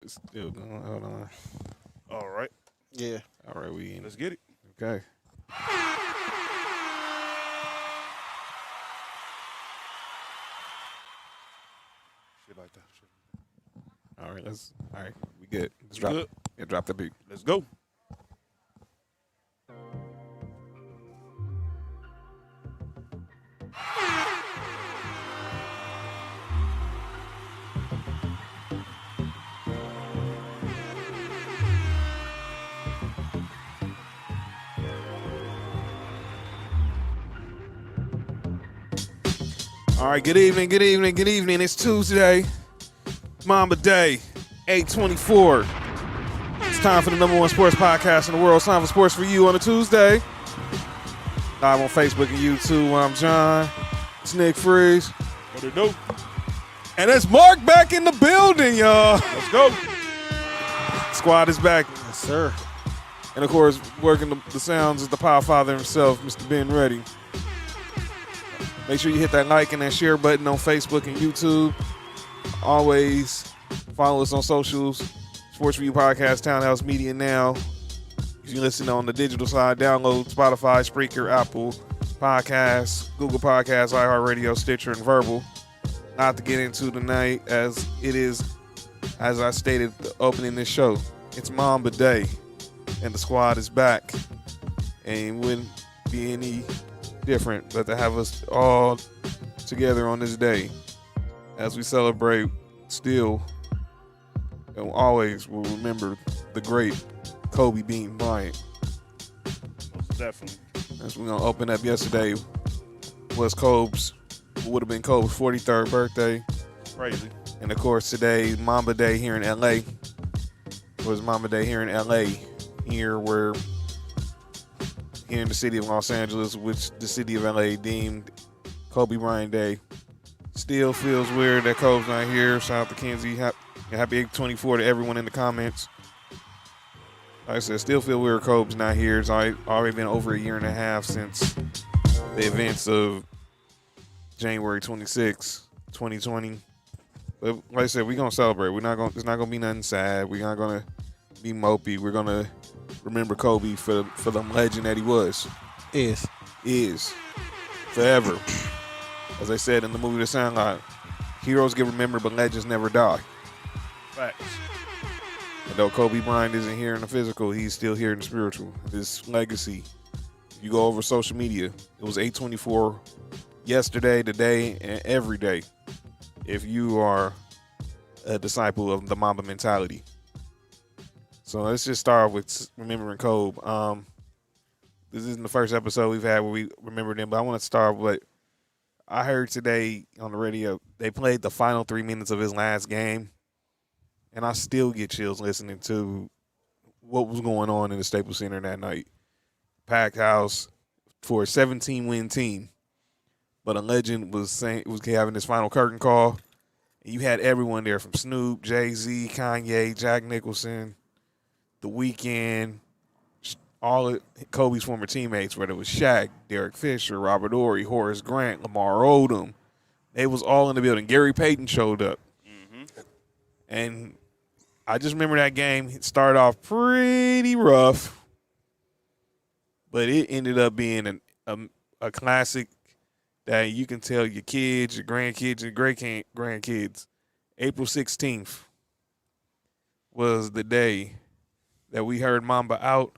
It's still going. Hold on. All right. Yeah. All right, we in. Let's get it. Okay. Shit like that. Shit. All right. All right. We good. Let's We drop. good? Yeah, drop the beat. Let's go. All right. Good evening. Good evening. Good evening. It's Tuesday. Mamba Day. 8:24. It's time for the number one sports podcast in the world. It's time for sports for you on a Tuesday. Live on Facebook and YouTube. I'm John. It's Nick Freeze. What it do? And it's Mark back in the building, y'all. Let's go. Squad is back. Yes, sir. And of course, working the sounds is the Power Father himself, Mr. Ben Reddy. Make sure you hit that like and that share button on Facebook and YouTube. Always follow us on socials. Sports Review Podcast, Townhouse Media Now. If you listen on the digital side, download Spotify, Spreaker, Apple Podcasts, Google Podcasts, iHeartRadio, Stitcher, and Verbal. Not to get into tonight, as it is, as I stated opening this show, it's Mamba Day, and the squad is back. And it wouldn't be any different but to have us all together on this day as we celebrate still and always will remember the great Kobe Bean Bryant. Most definitely. As we're going to open up yesterday was would have been Kobe's 43rd birthday. Crazy. And of course today, Mamba Day here in LA. Was Mamba Day here in LA. Here in the city of Los Angeles, which the city of LA deemed Kobe Bryant Day. Still feels weird that Kobe's not here. Shout out to Kenzie. Happy 8/24 to everyone in the comments. Like I said, still feel weird Kobe's not here. It's already been over a year and a half since the events of January 26, 2020. But like I said, we're gonna celebrate. It's not gonna be nothing sad. We're not gonna be mopey. We're gonna remember Kobe for the legend that he was. Is forever. As I said in the movie The Sandlot, heroes get remembered, but legends never die. Facts. Although Kobe Bryant isn't here in the physical, he's still here in the spiritual. His legacy. If you go over social media, it was 8/24 yesterday, today, and every day. If you are a disciple of the Mamba mentality. So let's just start with remembering Kobe. This isn't the first episode we've had where we remembered him, but I want to start with I heard today on the radio they played the final 3 minutes of his last game, and I still get chills listening to what was going on in the Staples Center that night. Packed house for a 17-win team, but a legend was having his final curtain call, and you had everyone there from Snoop, Jay-Z, Kanye, Jack Nicholson, The Weeknd, all of Kobe's former teammates, whether it was Shaq, Derek Fisher, Robert Horry, Horace Grant, Lamar Odom. They was all in the building. Gary Payton showed up. Mm-hmm. And I just remember that game. It started off pretty rough, but it ended up being a classic that you can tell your kids, your grandkids, your great-grandkids. April 16th was the day that we heard Mamba out,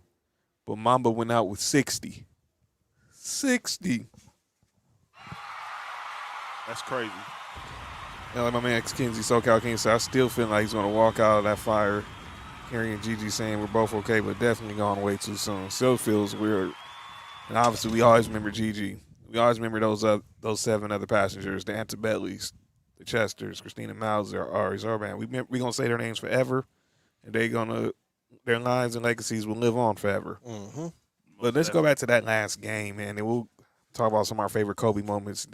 but Mamba went out with 60. 60. That's crazy. And like my man Kenzie SoCal King said, I still feel like he's going to walk out of that fire carrying Gigi saying we're both okay, but definitely gone way too soon. Still feels weird. And obviously we always remember Gigi. We always remember those 7 other passengers, the Antebellys, the Chesters, Christina Mauser, Ari Zarban. We're going to say their names forever, and their lives and legacies will live on forever. Mm-hmm. But let's go back to that last game, man, and we'll talk about some of our favorite Kobe moments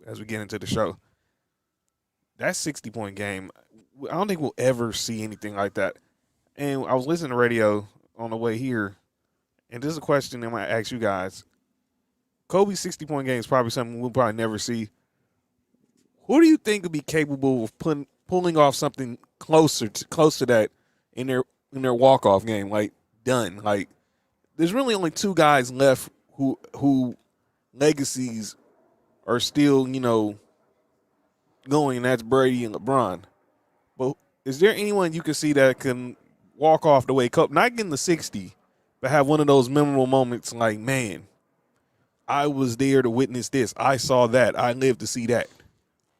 as we get into the show. That 60-point game, I don't think we'll ever see anything like that. And I was listening to radio on the way here, and this is a question I might ask you guys. Kobe's 60-point game is probably something we'll probably never see. Who do you think would be capable of pulling off something close to that in their walk-off game. Like, done. Like, there's really only two guys left who legacies are still, going, and that's Brady and LeBron. But is there anyone you can see that can walk off the way Kobe, not getting the 60, but have one of those memorable moments like, man, I was there to witness this. I saw that. I lived to see that.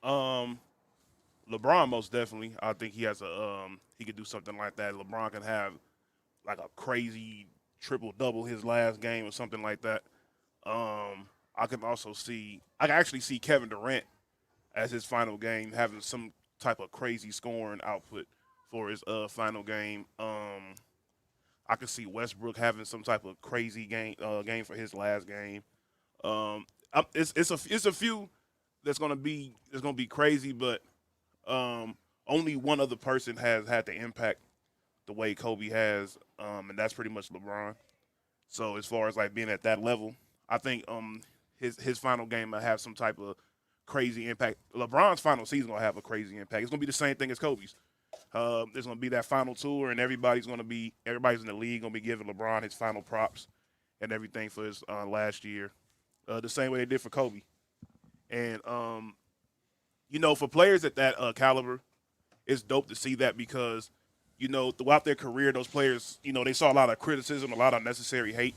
LeBron most definitely. I think he has he could do something like that. LeBron can have like a crazy triple-double his last game or something like that. I can actually see Kevin Durant as his final game having some type of crazy scoring output for his final game. I could see Westbrook having some type of crazy game for his last game. It's a few that's gonna be crazy, but only one other person has had the impact the way Kobe has, and that's pretty much LeBron. So as far as like being at that level, I think his final game will have some type of crazy impact. LeBron's final season will have a crazy impact. It's gonna be the same thing as Kobe's. There's gonna be that final tour, and everybody's in the league gonna be giving LeBron his final props and everything for his last year, the same way they did for Kobe. And for players at that caliber, it's dope to see that because throughout their career, those players, they saw a lot of criticism, a lot of unnecessary hate.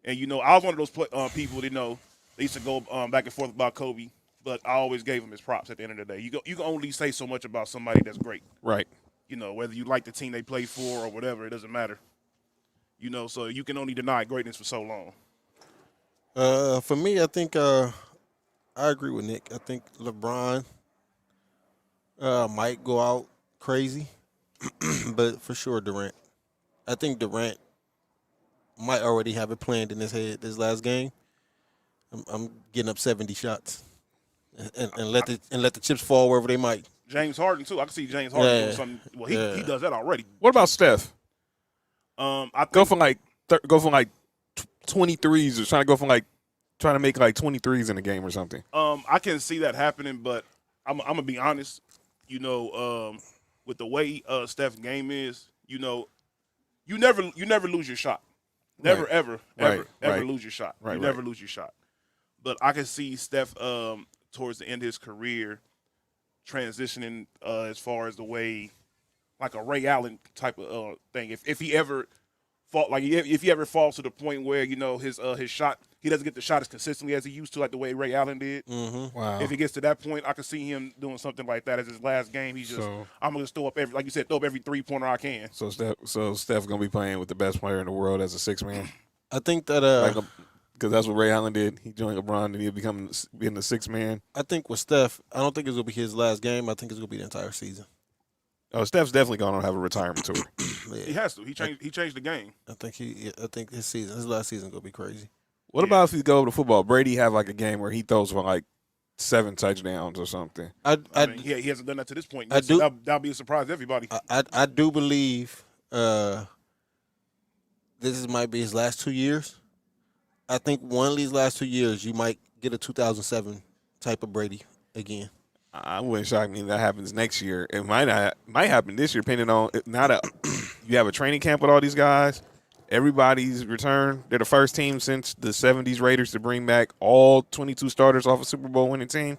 And I was one of those people they used to go back and forth about Kobe, but I always gave him his props at the end of the day. You can only say so much about somebody that's great. Right. Whether you like the team they play for or whatever, it doesn't matter. So you can only deny greatness for so long. For me, I think I agree with Nick. I think LeBron might go out crazy, but for sure Durant. I think Durant might already have it planned in his head this last game. I'm getting up 70 shots, and let the chips fall wherever they might. James Harden too. I can see James Harden doing something. Well, he does that already. What about Steph? I think, Go from like 23s, or trying to make like 23s in a game or something. I can see that happening, but I'm gonna be honest. With the way Steph's game is, you never lose your shot. Never, Right. ever Right. lose your shot. Right, You never lose your shot. But I can see Steph towards the end of his career transitioning as far as the way, like a Ray Allen type of thing. If he ever if he ever falls to the point where his shot, he doesn't get the shot as consistently as he used to, like the way Ray Allen did. Mm-hmm. Wow. If he gets to that point, I can see him doing something like that as his last game. I'm gonna throw up every 3-pointer I can. So Steph gonna be playing with the best player in the world as a 6-man. I think that Because that's what Ray Allen did. He joined LeBron and he'll being the 6-man. I think with Steph, I don't think it's gonna be his last game. I think it's gonna be the entire season. Oh, Steph's definitely gonna have a retirement tour. Yeah. He has to. He changed the game. I think his last season gonna be crazy. What about if you go to football? Brady have like a game where he throws for like 7 touchdowns or something. I mean, he hasn't done that to this point. I do- That'll be a surprise to everybody. I do believe might be his last 2 years. I think one of these last 2 years you might get a 2007 type of Brady again. I wouldn't shock me if that happens next year. It might happen this year, depending on now that you have a training camp with all these guys. Everybody's returned. They're the first team since the 70s Raiders to bring back all 22 starters off a Super Bowl winning team.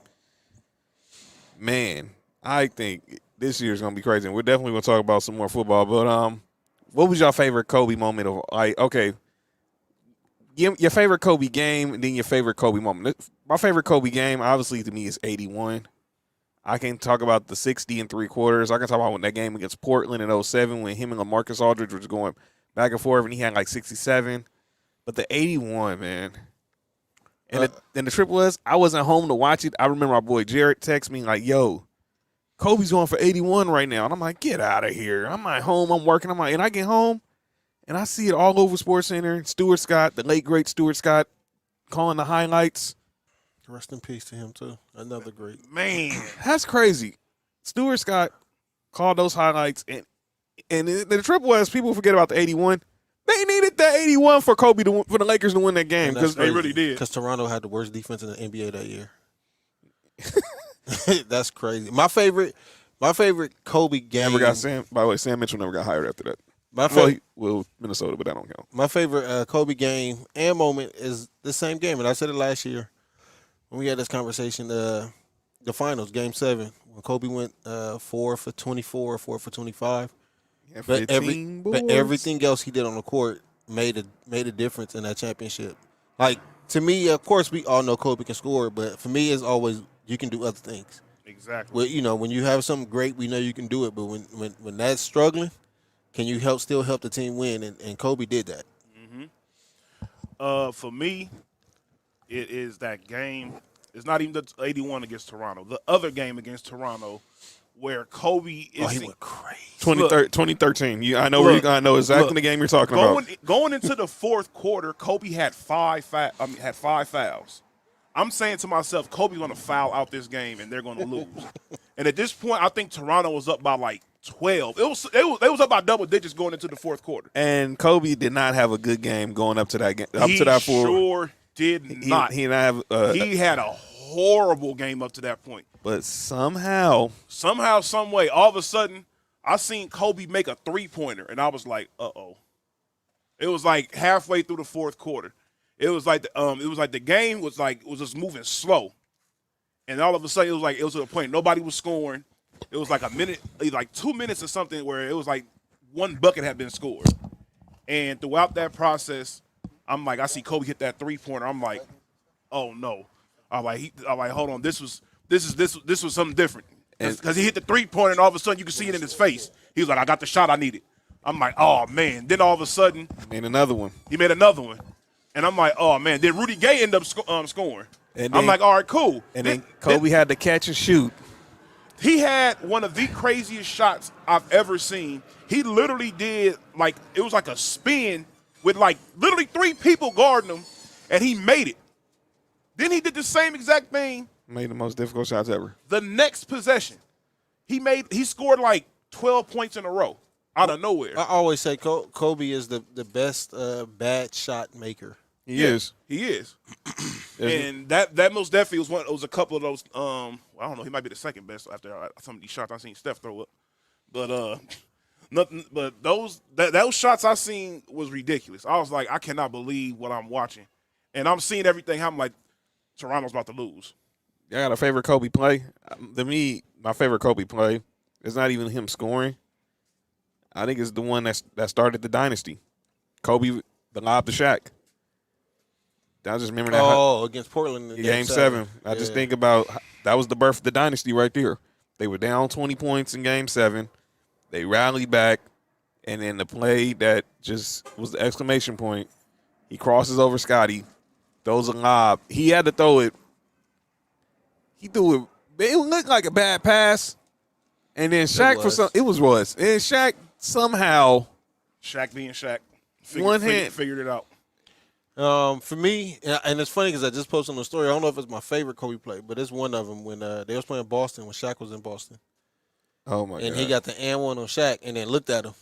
Man, I think this year's gonna be crazy. And we're definitely gonna talk about some more football. But what was your favorite Kobe moment of your favorite Kobe game and then your favorite Kobe moment? My favorite Kobe game, obviously, to me, is 81. I can talk about the 60 and 3/4. I can talk about that game against Portland in 07 when him and LaMarcus Aldridge was going back and forth and he had like 67. But the 81, man. And the trip was, I wasn't home to watch it. I remember my boy Jared text me like, yo, Kobe's going for 81 right now. And I'm like, get out of here. I'm not home. I'm working. And I get home and I see it all over SportsCenter. Stuart Scott, the late, great Stuart Scott, calling the highlights. Rest in peace to him too. Another great Man, That's crazy. Stuart Scott called those highlights, and the trip was, people forget about the 81. They needed that 81 for Kobe for the Lakers to win that game because they really did. Because Toronto had the worst defense in the NBA that year. That's crazy. My favorite My favorite Kobe game. Never got Sam. By the way, Sam Mitchell never got hired after that. Well, Minnesota, but that don't count. My favorite Kobe game and moment is the same game, and I said it last year when we had this conversation. The finals, Game 7, when Kobe went 4 for 24, 4 for 25. Yeah, But everything else he did on the court made a difference in that championship. Like, to me, of course, we all know Kobe can score, but for me, it's always you can do other things. Exactly. Well, when you have something great, we know you can do it. But when that's struggling, can you still help the team win? And Kobe did that. For me, it is that game. It's not even the 81 against Toronto. The other game against Toronto, where Kobe is. He went crazy. 2013. I know where you're going. I know exactly the game you're talking about. Going into the fourth quarter, Kobe had five fouls. I'm saying to myself, Kobe's going to foul out this game, and they're going to lose. And at this point, I think Toronto was up by like 12. They was up by double digits going into the fourth quarter. And Kobe did not have a good game going up to that game. Sure did not. He had a horrible game up to that point. But somehow, some way, all of a sudden, I seen Kobe make a three-pointer, and I was like, uh-oh. It was like halfway through the fourth quarter. It was like the game was just moving slow, and all of a sudden it was to the point nobody was scoring. It was like a minute, like 2 minutes or something, where it was like one bucket had been scored, and throughout that process, I'm like, I see Kobe hit that 3-pointer. I'm like, oh no. I'm like, hold on, this was something different, because he hit the 3-pointer, and all of a sudden you could see it in his face. He was like, I got the shot I needed. I'm like, oh man. Then all of a sudden, he made another one. And I'm like, oh, man. Then Rudy Gay ended up scoring. And I'm like, all right, cool. And then Kobe had to catch and shoot. He had one of the craziest shots I've ever seen. He literally did, it was like a spin with, literally 3 people guarding him, and he made it. Then he did the same exact thing. Made the most difficult shots ever. The next possession, he scored, 12 points in a row. Out of nowhere. I always say Kobe is the best bad shot maker. He is. And that most definitely was a couple of those. I don't know. He might be the second best after some of these shots I've seen Steph throw up. But nothing. But those shots I seen was ridiculous. I was like, I cannot believe what I'm watching, and I'm seeing everything. I'm like, Toronto's about to lose. I got a favorite Kobe play. To me, my favorite Kobe play is not even him scoring. I think it's the one that started the dynasty. Kobe, the lob to Shaq. I just remember that. Oh, against Portland in Game 7. I just think about that was the birth of the dynasty right there. They were down 20 points in Game 7. They rallied back, and then the play that just was the exclamation point. He crosses over Scotty, throws a lob. He had to throw it. He threw it. It looked like a bad pass, and then Shaq it was. And Shaq somehow, Shaq being Shaq, figured it out. For me, and it's funny because I just posted on the story. I don't know if it's my favorite Kobe play, but it's one of them when they was playing Boston when Shaq was in Boston. Oh my god! And he got the and one on Shaq, and then looked at him.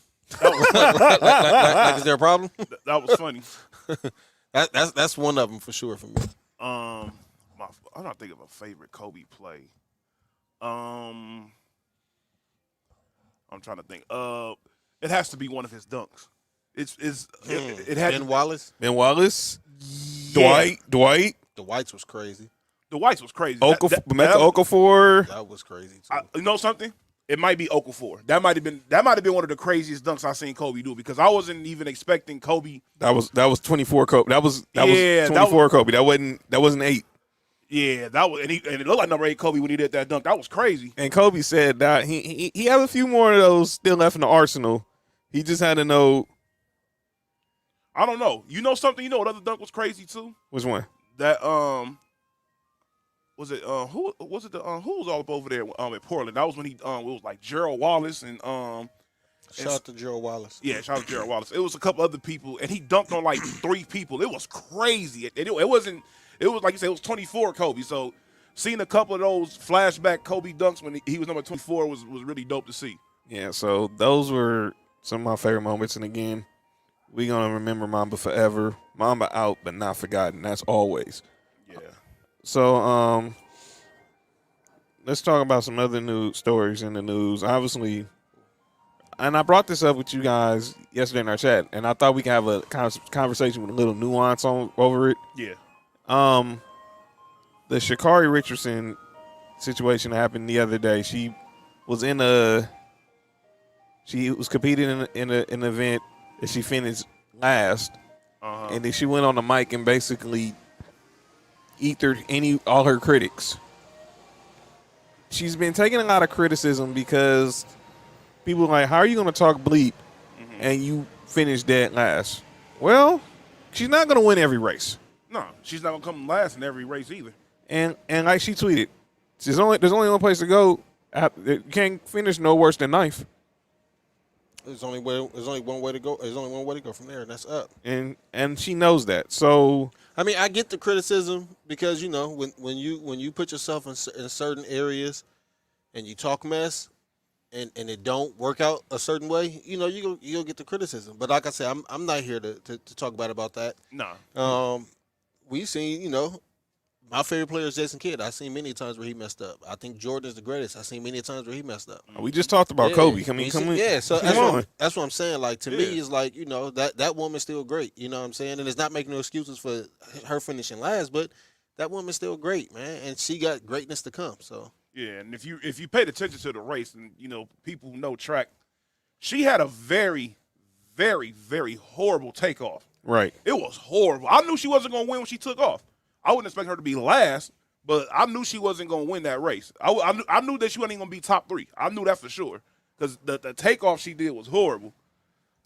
Like, is there a problem? That was funny. That's one of them for sure for me. I'm not thinking of a favorite Kobe play. I'm trying to think. It has to be one of his dunks. It had Ben Wallace. Ben Wallace. Yeah. Dwight. The Whites was crazy. The Whites was crazy. Okafor. That was crazy too. You know something? It might be Okafor. That might have been one of the craziest dunks I've seen Kobe do, because I wasn't even expecting Kobe. That was 24 Kobe. That was 24 Kobe. That wasn't 8. Yeah, that was, and it looked like number 8 Kobe when he did that dunk. That was crazy. And Kobe said that he had a few more of those still left in the arsenal. He just had to know. I don't know. You know something? You know what other dunk was crazy too? Which one? That was it? Who was it? Who was all up over there at Portland? That was when it was like Gerald Wallace and Shout out to Gerald Wallace. Yeah, shout out to Gerald Wallace. It was a couple other people, and he dunked on like 3 people. It was crazy. It wasn't. It was like you said. It was 24 Kobe. So seeing a couple of those flashback Kobe dunks when he was number 24 was really dope to see. Yeah. So those were some of my favorite moments, and again, we're gonna remember Mamba forever. Mamba out, but not forgotten. That's always. Yeah. So let's talk about some other news stories in the news. Obviously, and I brought this up with you guys yesterday in our chat, and I thought we could have a conversation with a little nuance over it. Yeah. The Sha'Carri Richardson situation happened the other day. She was competing in an event that she finished last, and then she went on the mic and basically ethered all her critics. She's been taking a lot of criticism because people are like, how are you going to talk bleep and you finish dead last? Well, she's not going to win every race. No, she's not going to come last in every race either. And like she tweeted, there's only one place to go. You can't finish no worse than ninth. There's only one way to go. There's only one way to go from there, and that's up. And she knows that. So I mean, I get the criticism because when you put yourself in certain areas and you talk mess and it don't work out a certain way, you'll get the criticism. But like I said, I'm not here to talk bad about that. No. We've seen my favorite player is Jason Kidd. I've seen many times where he messed up. I think Jordan is the greatest. I've seen many times where he messed up. We just talked about Kobe. Come on. Yeah, so that's what I'm saying. Like, to me, it's like, that woman's still great. You know what I'm saying? And it's not making no excuses for her finishing last, but that woman's still great, man. And she got greatness to come. So yeah, and if you paid attention to the race, and people who know track, she had a very, very, very horrible takeoff. Right. It was horrible. I knew she wasn't going to win when she took off. I wouldn't expect her to be last, but I knew she wasn't going to win that race. I knew that she wasn't even going to be top 3. I knew that for sure because the takeoff she did was horrible.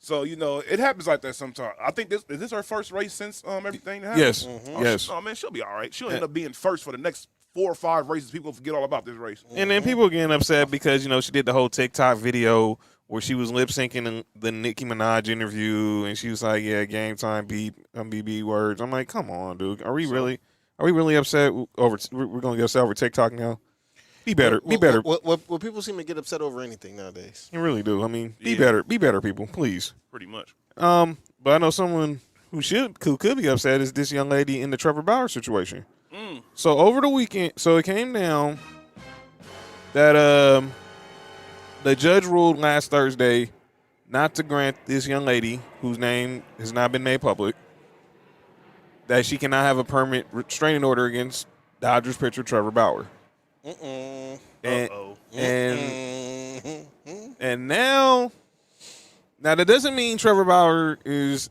So, it happens like that sometimes. I think is this her first race since everything happened? Yes. Yes. Oh, man, she'll be all right. She'll end up being first for the next 4 or 5 races. People forget all about this race. And then people are getting upset because, she did the whole TikTok video where she was lip syncing the Nicki Minaj interview, and she was like, "Yeah, game time beep, BB words." I'm like, "Come on, dude. Are we really upset over? We're gonna get upset over TikTok now? Be better. Be better. Well, people seem to get upset over anything nowadays. You really do. I mean, be better. Be better, people, please. Pretty much. But I know someone who could be upset is this young lady in the Trevor Bauer situation. So over the weekend, it came down that the judge ruled last Thursday not to grant this young lady, whose name has not been made public, that she cannot have a permanent restraining order against Dodgers pitcher Trevor Bauer. And now that doesn't mean Trevor Bauer is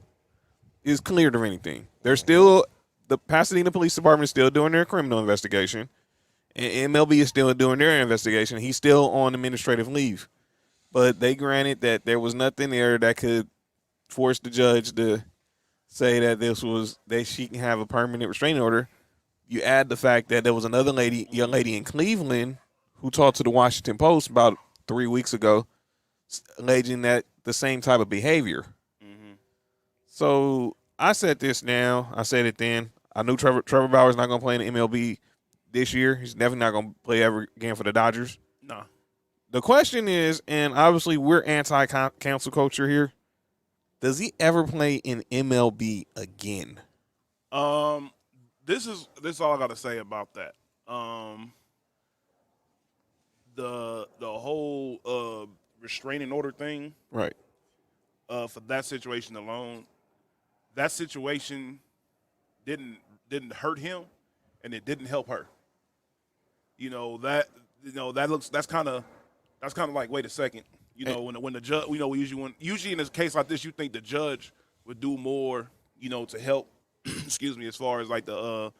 cleared of anything. There's still the Pasadena Police Department is still doing their criminal investigation, and MLB is still doing their investigation. He's still on administrative leave, but they granted that there was nothing there that could force the judge to say that she can have a permanent restraining order. You add the fact that there was another young lady in Cleveland who talked to the Washington Post about 3 weeks ago, alleging that the same type of behavior. So I said this now. I said it then. I knew Trevor Bauer's not going to play in the MLB this year. He's definitely not going to play ever again for the Dodgers. No. The question is, and obviously we're anti-cancel culture here, does he ever play in MLB again? This is all I got to say about that. The whole restraining order thing, right? For that situation alone, that situation didn't hurt him, and it didn't help her. That's kind of like, wait a second. When the judge, usually in a case like this, you think the judge would do more, to help. Excuse me, as far as like the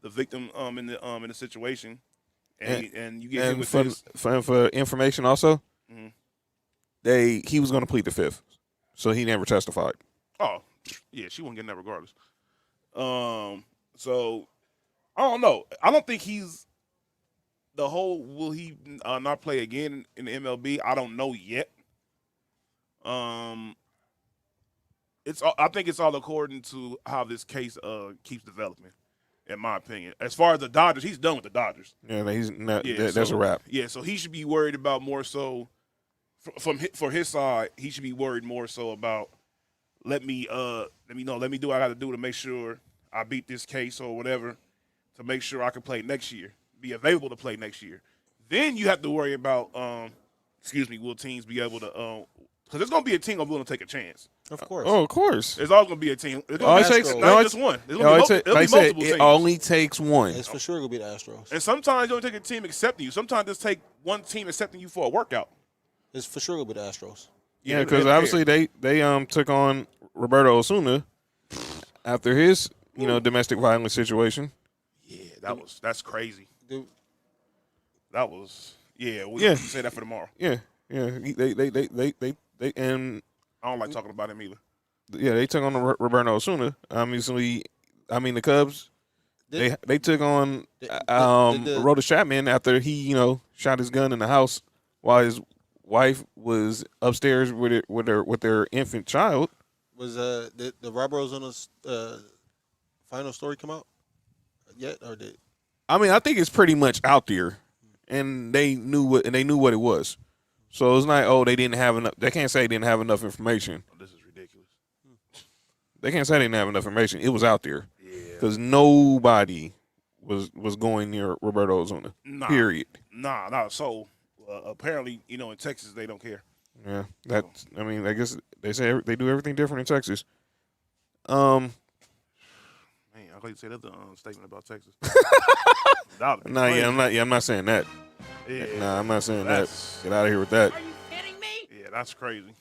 victim in the situation, and you get hit with this. For information also, he was going to plead the fifth, so he never testified. Oh yeah, she wouldn't get that regardless. So I don't know. I don't think he's the whole. Will he not play again in the MLB? I don't know yet. I think it's all according to how this case keeps developing, in my opinion. As far as the Dodgers, he's done with the Dodgers. Yeah, that's a wrap. Yeah, so he should be worried about more so for his side. He should be worried more so about let me do what I got to do to make sure I beat this case or whatever, to make sure I can play next year, be available to play next year. Then you have to worry about, will teams be able to, because there's going to be a team willing to take a chance. Of course. Oh, of course. There's always going to be a team. It's All going it to be takes, not just one. There's going to be multiple teams. it only takes one. It's for sure going to be the Astros. And sometimes you don't take a team accepting you. Sometimes just take one team accepting you for a workout. It's for sure going to be the Astros. Yeah, because obviously they took on Roberto Osuna after his domestic violence situation. Yeah, that's crazy. Dude. That was we'll say that for tomorrow. Yeah. They and I don't like talking about him either. yeah, they took on Roberto Osuna. Obviously, the Cubs. They took on Aroldis Chapman after he shot his gun in the house while his wife was upstairs with their infant child. Was the Rob Rosena's final story come out yet, or did? I think it's pretty much out there, and they knew what it was. So it's not they didn't have enough. They can't say they didn't have enough information. Oh, this is ridiculous. They can't say they didn't have enough information. It was out there because nobody was going near Roberto Osuna. Nah. Period. Nah. So apparently, in Texas they don't care. Yeah, that's. I guess they say they do everything different in Texas. Man, I thought you said that statement about Texas. I'm not saying that. Yeah, nah, I'm not saying that. Get out of here with that. Are you kidding me? Yeah, that's crazy.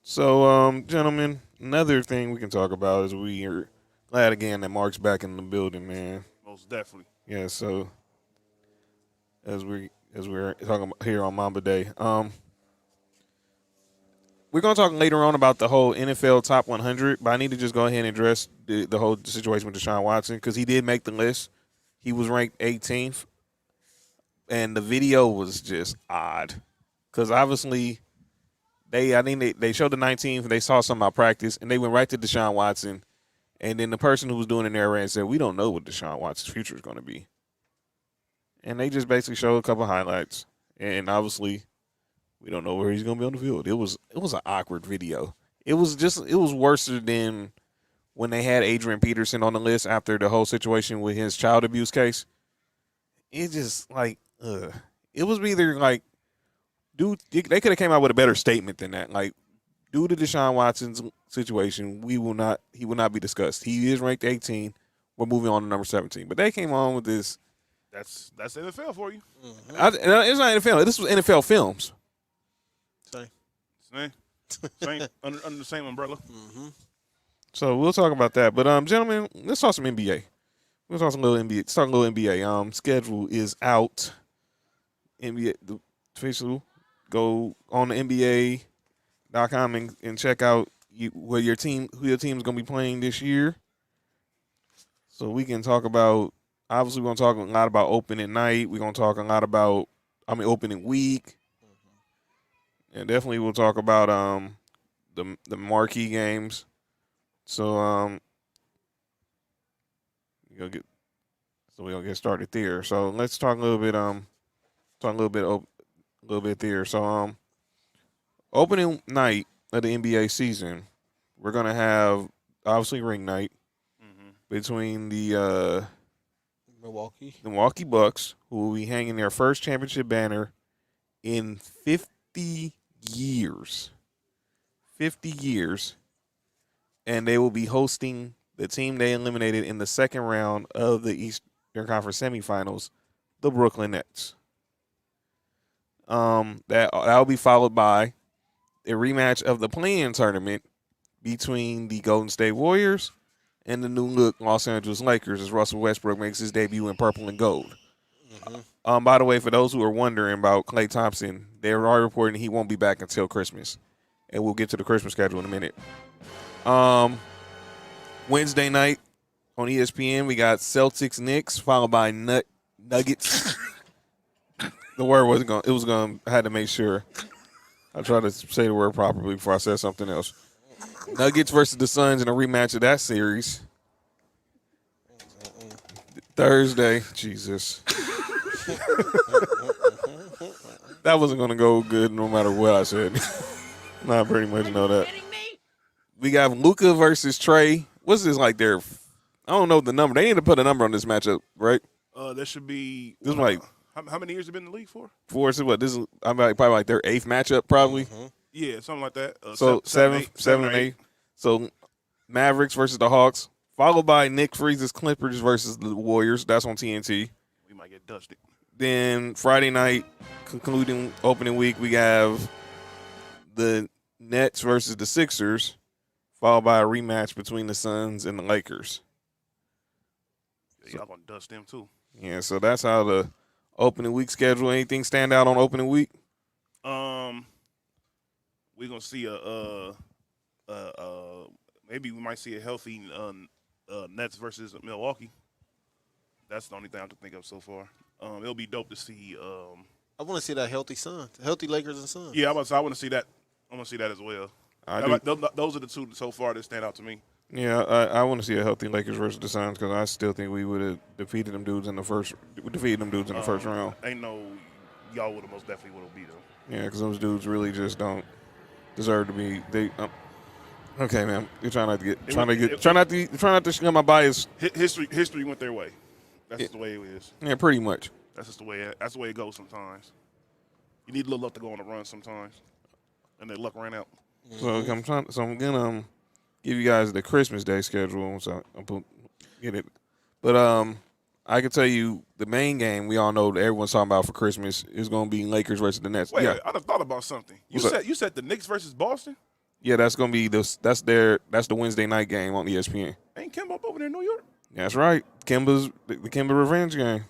So, gentlemen, another thing we can talk about is we are glad again that Mark's back in the building, man. Most definitely. Yeah. So, as we're talking about here on Mamba Day, we're going to talk later on about the whole NFL Top 100, but I need to just go ahead and address the whole situation with Deshaun Watson because he did make the list. He was ranked 18th, and the video was just odd because obviously they showed the 19th, they saw some malpractice, and they went right to Deshaun Watson, and then the person who was doing it there ran and said, we don't know what Deshaun Watson's future is going to be. And they just basically showed a couple highlights, and obviously we don't know where he's going to be on the field. It was an awkward video. It was worse than when they had Adrian Peterson on the list after the whole situation with his child abuse case. It just it was either like, dude, they could have came out with a better statement than that. Like, due to Deshaun Watson's situation, he will not be discussed. He is ranked 18. We're moving on to number 17. But they came on with this. That's NFL for you. Mm-hmm. It's not NFL. This was NFL Films. Same under the same umbrella. Mm-hmm. So we'll talk about that. But gentlemen, let's talk some NBA. We'll talk some little NBA. Let's talk a little NBA. Schedule is out. NBA the official. Go on the NBA.com and check out who your team is going to be playing this year. So we can talk about. Obviously, we're going to talk a lot about opening night. We're going to talk a lot about opening week. And definitely we'll talk about the marquee games. So we're gonna get started there. So let's talk a little bit there. So opening night of the NBA season, we're gonna have obviously ring night between the Milwaukee Bucks, who will be hanging their first championship banner in 50 years. 50 years. And they will be hosting the team they eliminated in the second round of the Eastern Conference semifinals, the Brooklyn Nets. That will be followed by a rematch of the play-in tournament between the Golden State Warriors and the new-look Los Angeles Lakers as Russell Westbrook makes his debut in purple and gold. Mm-hmm. By the way, for those who are wondering about Klay Thompson, they are reporting he won't be back until Christmas. And we'll get to the Christmas schedule in a minute. Wednesday night on ESPN, we got Celtics Knicks, followed by Nuggets. The word wasn't going. It was going. I had to make sure. I tried to say the word properly before I said something else. Nuggets versus the Suns in a rematch of that series. Thursday, Jesus. That wasn't going to go good no matter what I said. I pretty much know that. We got Luka versus Trey. What's this like I don't know the number. They need to put a number on this matchup, right? There should be. This is like How many years have been in the league for? For so what? This is probably like their 8th matchup, probably. Mm-hmm. Yeah, something like that. So seven or and 8. So Mavericks versus the Hawks, followed by Nick Freeze's Clippers versus the Warriors. That's on TNT. We might get dusted. Then Friday night, concluding opening week, we have the Nets versus the Sixers, followed by a rematch between the Suns and the Lakers. Yeah, y'all gonna dust them too. Yeah, so that's how the opening week schedule. Anything stand out on opening week? We're gonna see maybe we might see a healthy Nets versus Milwaukee. That's the only thing I can think of so far. It'll be dope to see. I want to see that healthy Suns, healthy Lakers and Suns. Yeah, I want to see that. I want to see that as well. Those are the two so far that stand out to me. Yeah, I want to see a healthy Lakers versus the Suns because I still think we would have defeated them dudes in the first. Defeated them dudes in the first round. Ain't no y'all would have most definitely would have beat them. Yeah, because those dudes really just don't deserve to be. They okay, man. You're trying not to show my bias. History went their way. That's just the way it is. Yeah, pretty much. That's just the way. That's the way it goes sometimes. You need a little luck to go on a run sometimes, and then luck ran out. So I'm gonna give you guys the Christmas Day schedule. So get it, but I can tell you the main game we all know that everyone's talking about for Christmas is going to be Lakers versus the Nets. Wait, yeah. I just thought about something. You said the Knicks versus Boston? Yeah, that's going to be that's the Wednesday night game on ESPN. Ain't Kemba up over there in New York? That's right. Kemba's the Kemba revenge game.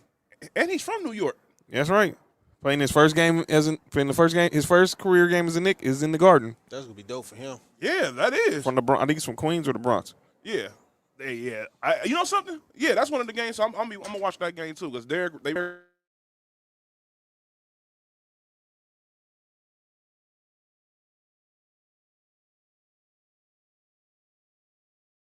And he's from New York. That's right. Playing his first game his first career game as a Knick is in the Garden. That's gonna be dope for him. Yeah, that is. From I think he's from Queens or the Bronx. Yeah. Yeah. You know something? Yeah, that's one of the games. So I'm gonna watch that game too because they.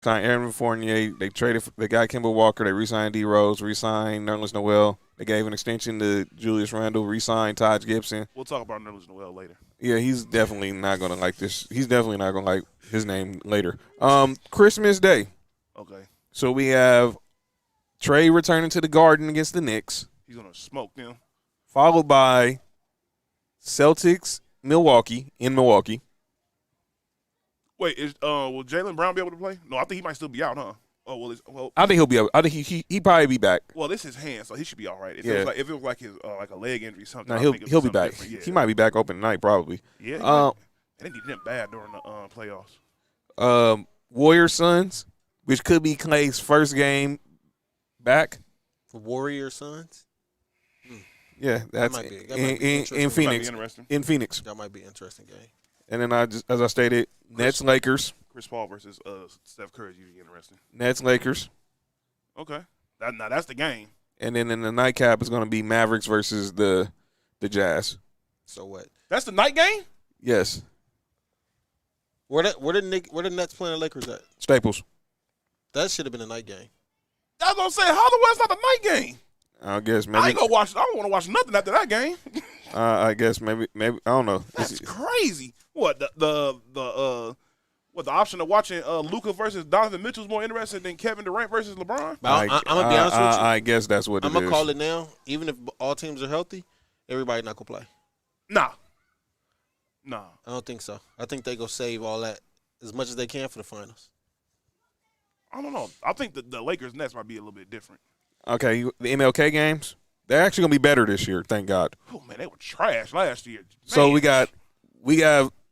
Signed Aaron Fournier. They traded they got Kemba Walker. They re-signed D Rose. Re-signed Nerlens Noel. They gave an extension to Julius Randle. Re-signed Taj Gibson. We'll talk about Nerlens Noel later. Yeah, he's definitely not gonna like this. He's definitely not gonna like his name later. Christmas Day. Okay. So we have Trey returning to the Garden against the Knicks. He's gonna smoke them. Followed by Celtics, Milwaukee in Milwaukee. Wait, will Jaylen Brown be able to play? No, I think he might still be out, huh? Oh well. I think he'll be. I think he probably be back. Well, this is his hand, so he should be all right. If Yeah. it was like his like a leg injury, or something. No, he'll be back. Yeah. He might be back open tonight, probably. Yeah. They did them bad during the playoffs. Warriors Suns, which could be Clay's first game back. Warrior Suns. Yeah, that's might be in Phoenix. Might be interesting. In Phoenix, That might be an interesting game. and then as I stated, Nets Lakers. Chris Paul versus Steph Curry is usually interesting. Nets Lakers, Okay, now that's the game. and then in the nightcap is going to be Mavericks versus the Jazz. So what? That's the night game. Yes, Where the Nets playing the Lakers at? Staples. That should have been a night game. I was gonna say, how the West not the night game? I guess I maybe. ain't gonna watch. I don't want to watch nothing after that game. I guess maybe I don't know. That's crazy. What the option of watching Luka versus Donovan Mitchell is more interesting than Kevin Durant versus LeBron? But I'm gonna be honest with you. I guess that's what I'm it gonna is. call it now. Even if all teams are healthy, everybody not gonna play. Nah. I don't think so. I think they go save all that as much as they can for the finals. I don't know. I think the Lakers Nets might be a little bit different. Okay, the MLK games, they're actually gonna be better this year. Thank God. Oh man, they were trash last year. Man. So we got.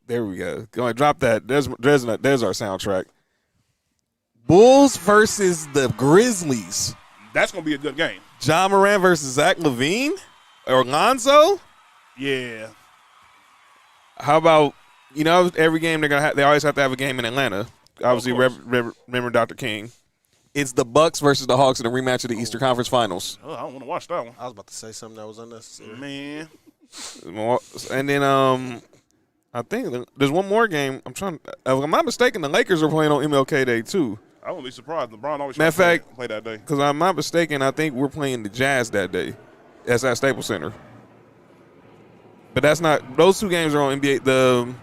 There we go. Go ahead, drop that. There's our soundtrack. Bulls versus the Grizzlies. That's gonna be a good game. John Moran versus Zach LaVine or Lonzo. Yeah. How about every game they always have to have a game in Atlanta. Obviously, remember Dr. King. It's the Bucks versus the Hawks in the rematch of the Eastern Conference Finals. Oh, I don't want to watch that one. I was about to say something that was unnecessary. Man. And then I think there's one more game. If I'm not mistaken, the Lakers are playing on MLK Day too. I wouldn't be surprised. LeBron always Matter of fact, play that day. Because I'm not mistaken, I think we're playing the Jazz that day. That's at Staples Center. But that's not. Those two games are on NBA. The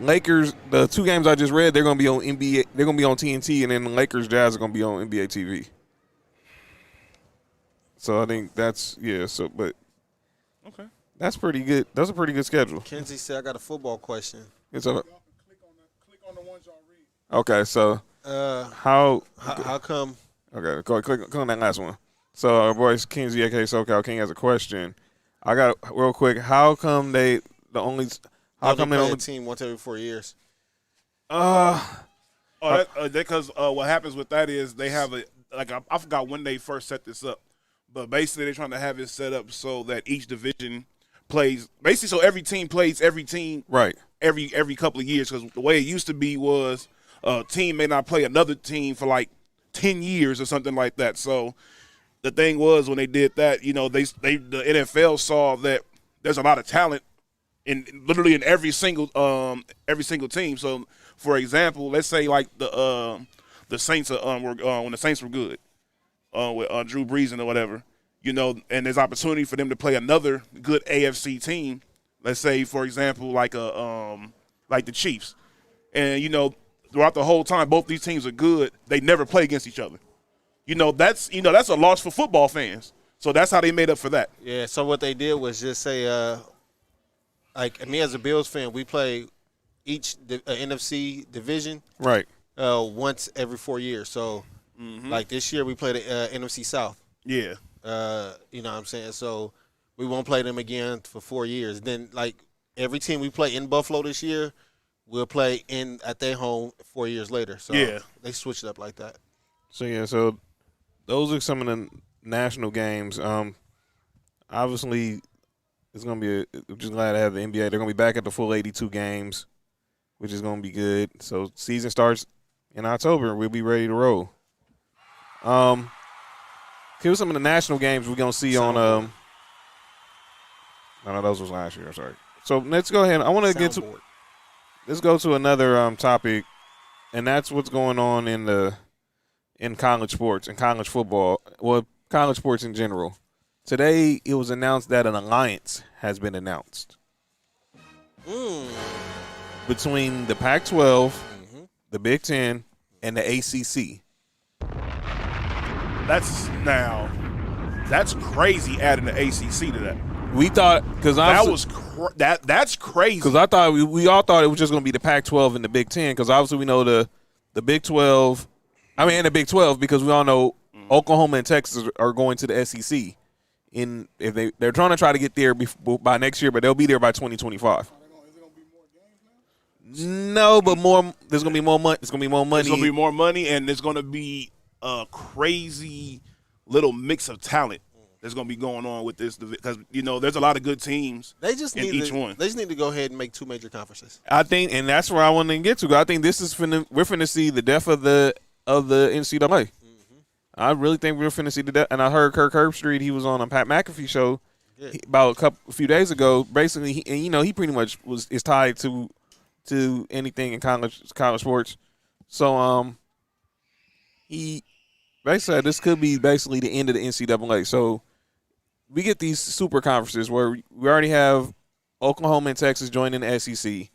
Lakers, the two games I just read, they're going to be on NBA. They're going to be on TNT, and then the Lakers Jazz are going to be on NBA TV. So I think that's So, but Okay. That's pretty good. That's a pretty good schedule. Kenzie said, I got a football question. It's a, Y'all can click on the ones y'all read. okay, so how How come? okay, click on that last one. So our boy Kinsey, aka SoCal King, has a question. I got real quick. How come they only play a team once every 4 years? Because what happens with that is they have I forgot when they first set this up, but basically they're trying to have it set up so that each division plays basically so every team plays every team right every couple of years, because the way it used to be was a team may not play another team for like 10 years or something like that. So the thing was, when they did that, the NFL saw that there's a lot of talent literally in every single team. So for example, let's say like the Saints were when the Saints were good with Drew Brees or whatever, and there's opportunity for them to play another good AFC team. Let's say, for example, like the Chiefs, and throughout the whole time both these teams are good, they never play against each other. That's a loss for football fans. So that's how they made up for that. Yeah. So what they did was just say, like me as a Bills fan, we play each NFC division right once every 4 years. So like this year we played the NFC South. Yeah. You know what I'm saying? So we won't play them again for 4 years. Then like every team we play in Buffalo this year, we'll play at their home 4 years later. So yeah, they switched it up like that. So those are some of the national games. Obviously, it's gonna be. I'm just glad to have the NBA. They're gonna be back at the full 82 games, which is gonna be good. So season starts in October. We'll be ready to roll. Here's some of the national games we're gonna see on. No, those was last year. I'm sorry. So let's go ahead. I want to get to. Let's go to another topic, and that's what's going on in college sports and college football. Well, college sports in general. Today, it was announced that an alliance has been announced between the Pac-12, the Big Ten, and the ACC. That's crazy adding the ACC to that. We thought because that's crazy. Because I thought we all thought it was just going to be the Pac-12 and the Big Ten, because obviously we know the Big 12. I mean, and the Big 12, because we all know Oklahoma and Texas are going to the SEC. If they're trying to try to get there by next year, but they'll be there by 2025. Is it gonna be more games now? No, but there's gonna be more money. There's gonna be more money. There's gonna be more money, and there's gonna be a crazy little mix of talent that's gonna be going on with this, because there's a lot of good teams. They just in each one. They just need to go ahead and make 2 major conferences. I think, and that's where I want to get to. I think this is we're finna see the death of the NCAA. I really think we're finna see the death. And I heard Kirk Herbstreit, he was on a Pat McAfee show about a few days ago. Basically, he pretty much is tied to anything in college sports. So he basically said this could be basically the end of the NCAA. So we get these super conferences where we already have Oklahoma and Texas joining the SEC.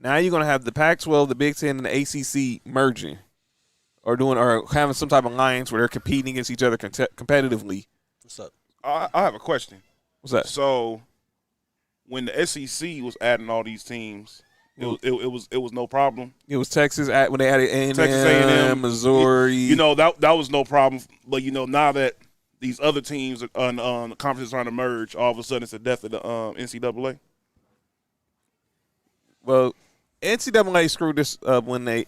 Now you're gonna have the Pac-12, the Big Ten, and the ACC merging, or having some type of alliance where they're competing against each other competitively. What's up? I have a question. What's that? So when the SEC was adding all these teams, it was no problem. It was Texas when they added A&M, Texas A&M, Missouri. That was no problem. But now that these other teams on the conferences are trying to merge, all of a sudden it's the death of the NCAA. Well, NCAA screwed this up when they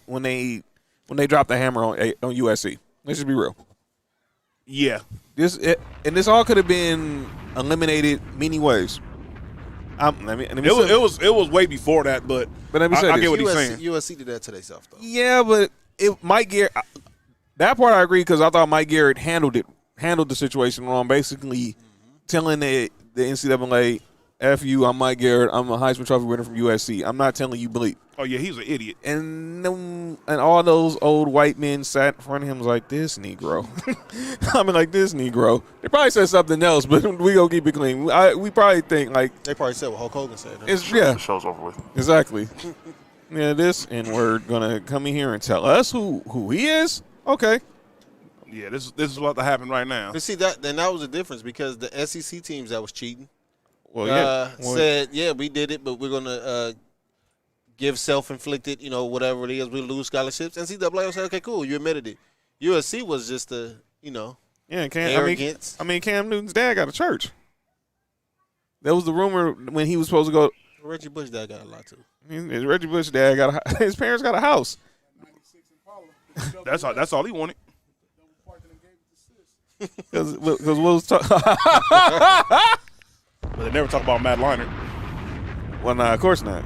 dropped the hammer on USC. Let's just be real. Yeah. This all could have been eliminated many ways. It was way before that, but let me say I get what USC, he's saying. USC did that to themselves, though. Yeah, but Mike Garrett, that part I agree, because I thought Mike Garrett handled the situation wrong, basically telling the NCAA, F you, I'm Mike Garrett, I'm a Heisman Trophy winner from USC. I'm not telling you bleep. Oh, yeah, he's an idiot. And all those old white men sat in front of him like, this Negro. I mean, like, this Negro. They probably said something else, but we gonna keep it clean. We probably think, like. They probably said what Hulk Hogan said. The show's over with. Exactly. Yeah, this N-word gonna come in here and tell us who he is? Okay. Yeah, this is about to happen right now. But see, that was the difference, because the SEC teams that was cheating said, yeah, we did it, but we're going to give self-inflicted, whatever it is, we lose scholarships. NCAA said, okay, cool, you admitted it. USC was just arrogance. I mean, Cam Newton's dad got a church. That was the rumor when he was supposed to go. Reggie Bush dad got a lot, too. Reggie Bush dad his parents got a house. 96 Impala. That's all he wanted. Because what was talking. But they never talk about Matt Leinart. Well, nah, of course not.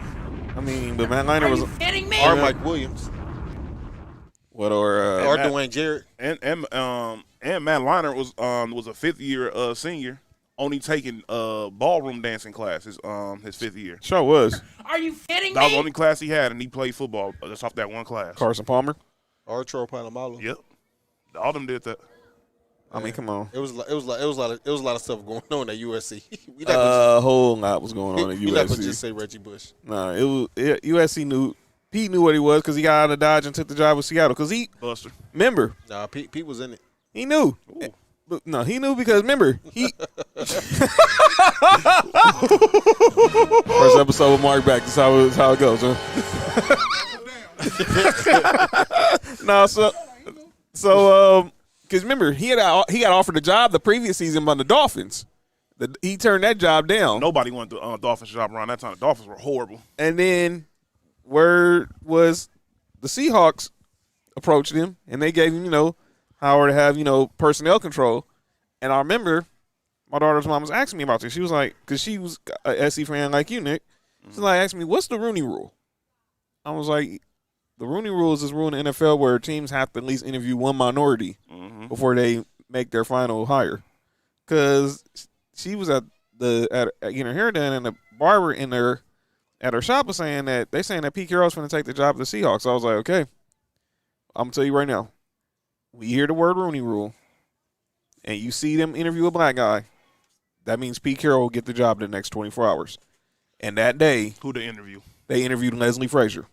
I mean, but Matt Leinart was kidding me? Or Mike Williams. What Or Matt, Dwayne Jarrett. And Matt Leinart was a fifth-year senior, only taking ballroom dancing class his fifth year. Sure was. Are you kidding That was me? the only class he had, and he played football just off that one class. Carson Palmer. Or Troy Polamalu. Yep, all of them did that. I mean, come on. It was a lot of stuff going on at USC. A whole lot was going on at We're not gonna USC. just say Reggie Bush. Nah, USC knew. Pete knew what he was because he got out of Dodge and took the job with Seattle. Because Buster. remember, Nah, Pete was in it. he knew. Ooh. But no, he knew because remember he. First episode with Mark back. That's how it goes, huh? No, because remember he got offered a job the previous season by the Dolphins. He turned that job down. Nobody wanted the Dolphins job around that time. The Dolphins were horrible. And then word was the Seahawks approached him and they gave him, power to have, personnel control. And I remember my daughter's mom was asking me about this. She was like, because she was a SC fan like you, Nick. She's like, asking me, what's the Rooney Rule? I was like, the Rooney Rule is this rule in the NFL where teams have to at least interview one minority before they make their final hire. Because she was at getting her hair done, and the barber at her shop was saying that Pete Carroll's going to take the job of the Seahawks. So I was like, okay, I'm gonna tell you right now, we hear the word Rooney Rule, and you see them interview a black guy, that means Pete Carroll will get the job in the next 24 hours. And that day, Who to interview? they interviewed Leslie Frazier.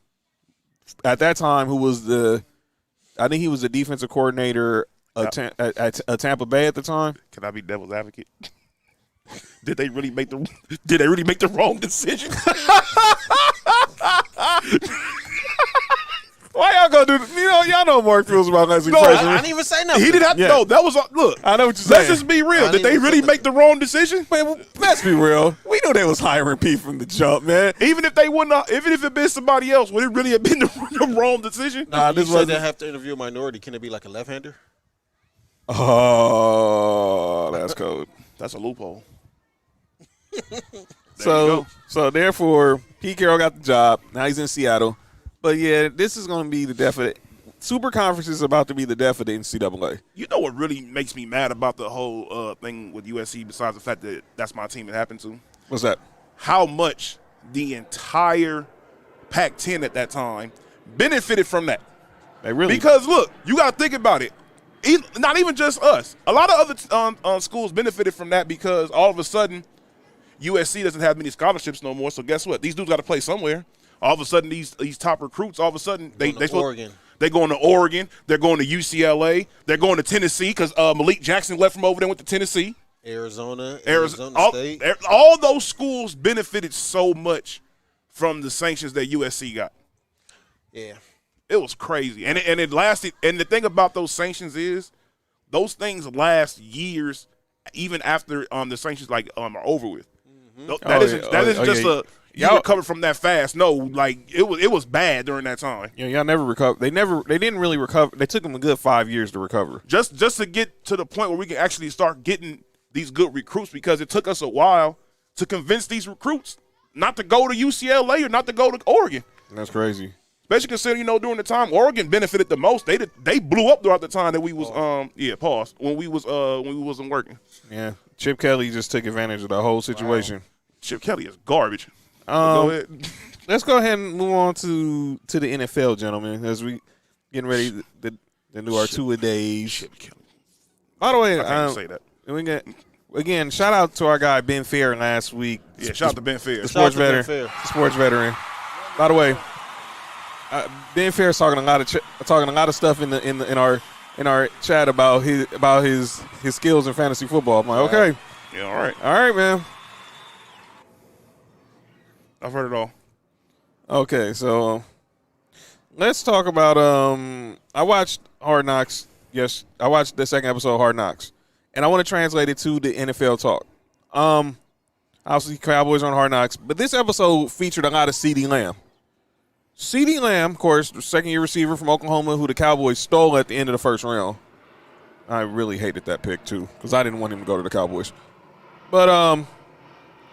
At that time, who was I think he was the defensive coordinator at Tampa Bay at the time. Can I be devil's advocate? Did they really make the wrong decision? Why y'all gonna do? Y'all know Mark feels about Leslie No, Frazier. I didn't even say nothing. He didn't have to. Yeah. No, that was look. I know what you're Let's saying. just be real. I Did they didn't really even make the wrong decision? Man, let's be real. We knew they was hiring Pete from the jump, man. Even if they wouldn't, even if it been somebody else, would it really have been the wrong decision? Nah, You this said was. they have to interview a minority. Can it be like a left-hander? Oh, that's cold. That's a loophole. So therefore, Pete Carroll got the job. Now he's in Seattle. But yeah, this is going to be the death of it. Super Conference is about to be the death of the NCAA. You know what really makes me mad about the whole thing with USC, besides the fact that that's my team it happened to? What's that? How much the entire Pac-10 at that time benefited from that. They really Because, look, you got to think about it. Not even just us. A lot of other schools benefited from that because all of a sudden USC doesn't have many scholarships no more. So guess what? These dudes got to play somewhere. All of a sudden, these top recruits, all of a sudden, they're going to Oregon. They're going to UCLA. They're going to Tennessee because Malik Jackson left from over there and went to Tennessee. Arizona all, State. All those schools benefited so much from the sanctions that USC got. Yeah. It was crazy. And it lasted. And the thing about those sanctions is those things last years, even after the sanctions are over with. That isn't just you recover from that fast. No, like it was bad during that time. Yeah, y'all never recovered. They didn't really recover. They took them a good 5 years to recover. Just to get to the point where we can actually start getting these good recruits, because it took us a while to convince these recruits not to go to UCLA or not to go to Oregon. That's crazy. Especially considering, during the time Oregon benefited the most. They blew up throughout the time that we was when we wasn't working. Yeah, Chip Kelly just took advantage of the whole situation. Wow. Chip Kelly is garbage. Go ahead. Let's go ahead and move on to the NFL, gentlemen, as we getting ready to do our two-a-days. Chip Kelly. By the way, I can't say that. We get again. Shout out to our guy Ben Fair last week. Yeah, shout out to Ben Fair. The sports veteran. By the way, Ben Fair is talking a lot of stuff in our chat about his skills in fantasy football. I'm like, okay, Yeah, all right. man. I've heard it all. Okay, so let's talk about. I watched Hard Knocks. Yes, I watched the second episode of Hard Knocks, and I want to translate it to the NFL talk. Obviously, Cowboys on Hard Knocks, but this episode featured a lot of CeeDee Lamb. CeeDee Lamb, of course, the second-year receiver from Oklahoma, who the Cowboys stole at the end of the first round. I really hated that pick too, because I didn't want him to go to the Cowboys. But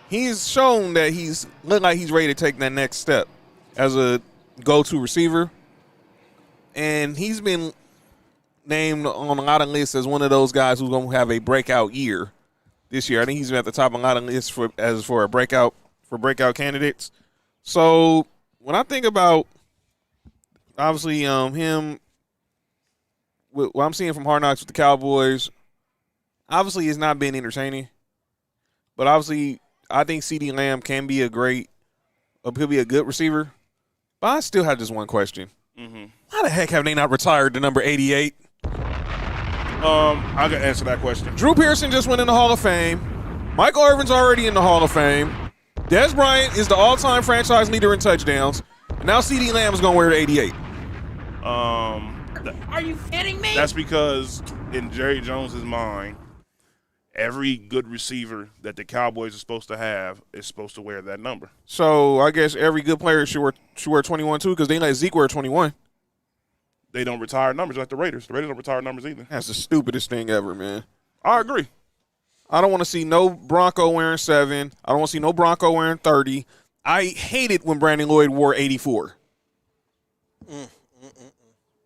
he's shown that he's looked like he's ready to take that next step as a go-to receiver, and he's been named on a lot of lists as one of those guys who's going to have a breakout year this year. I think he's been at the top of a lot of lists for breakout candidates. So when I think about obviously him, what I'm seeing from Hard Knocks with the Cowboys, obviously it's not been entertaining, but obviously I think CeeDee Lamb can be could be a good receiver. But I still have just one question. Mm-hmm. How the heck have they not retired the number 88? I can answer that question. Drew Pearson just went in the Hall of Fame. Michael Irvin's already in the Hall of Fame. Des Bryant is the all-time franchise leader in touchdowns. And now CeeDee Lamb is going to wear the 88. Are you kidding me? That's because in Jerry Jones's mind, every good receiver that the Cowboys are supposed to have is supposed to wear that number. So I guess every good player should wear 21 too, because they let Zeke wear 21. They don't retire numbers like the Raiders. The Raiders don't retire numbers either. That's the stupidest thing ever, man. I agree. I don't want to see no Bronco wearing 7. I don't want to see no Bronco wearing 30. I hated when Brandon Lloyd wore 84.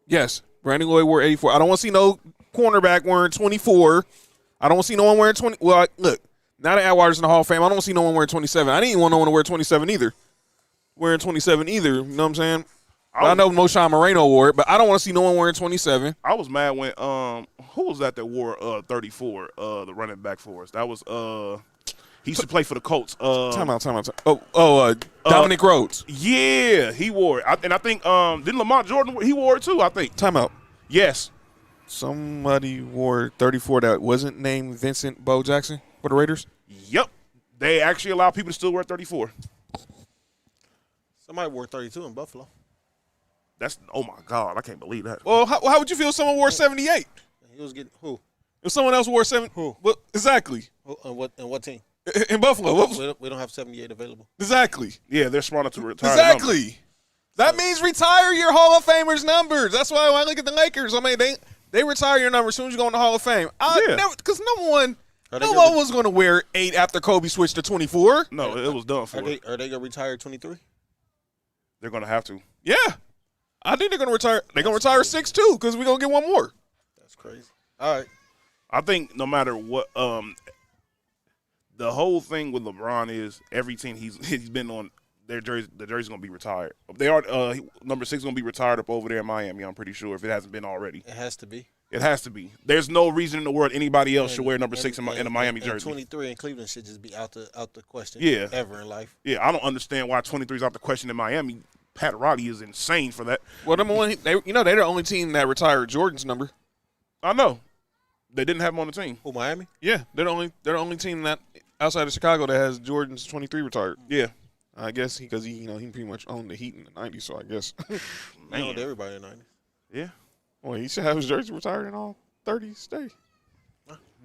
Yes, Brandon Lloyd wore 84. I don't want to see no cornerback wearing 24. I don't want to see no one wearing 20. Well, look, now that Atwater's in the Hall of Fame, I don't want to see no one wearing 27. I didn't even want no one to wear 27 either. You know what I'm saying? I know Moshawn Moreno wore it, but I don't want to see no one wearing 27. I was mad when who was that wore 34? The running back for us. That was he used to play for the Colts. Time out. Dominic Rhodes. Yeah, he wore it. I think didn't Lamont Jordan? He wore it too. I think. Time out. Yes. Somebody wore 34 that wasn't named Vincent Bo Jackson for the Raiders. Yep. They actually allow people to still wear 34. Somebody wore 32 in Buffalo. That's oh my God, I can't believe that. Well, how would you feel if someone wore 78? He was getting who? If someone else wore 7, Who? Well, exactly. Who and what team? In Buffalo. We don't have 78 available. Exactly. Yeah, they're smart enough to retire. the number. Exactly. That means retire your Hall of Famers numbers. That's why when I look at the Lakers, I mean they retire your number as soon as you go in the Hall of Fame. Because no one was going to wear 8 after Kobe switched to 24. No, it was done for. Are they going to retire 23? They're going to have to. Yeah. I think they're going to retire. They're going to retire 6 too because we're going to get one more. That's crazy. All right. I think no matter what, the whole thing with LeBron is every team he's been on, their jersey, the jersey's going to be retired. They are number 6 going to be retired up over there in Miami. I'm pretty sure if it hasn't been already. It has to be. It has to be. There's no reason in the world anybody else should wear number 6 in a Miami jersey. 23 in Cleveland should just be out the question. Yeah. Ever in life. Yeah, I don't understand why 23 is out the question in Miami. Pat Riley is insane for that. Well, number one, they're the only team that retired Jordan's number. I know. They didn't have him on the team. Oh, Miami? Yeah, they're the only team that outside of Chicago that has Jordan's 23 retired. Yeah. I guess because he pretty much owned the Heat in the 90s, so I guess. He owned everybody in the 90s. Yeah. Well, he should have his jersey retired in all 30 states.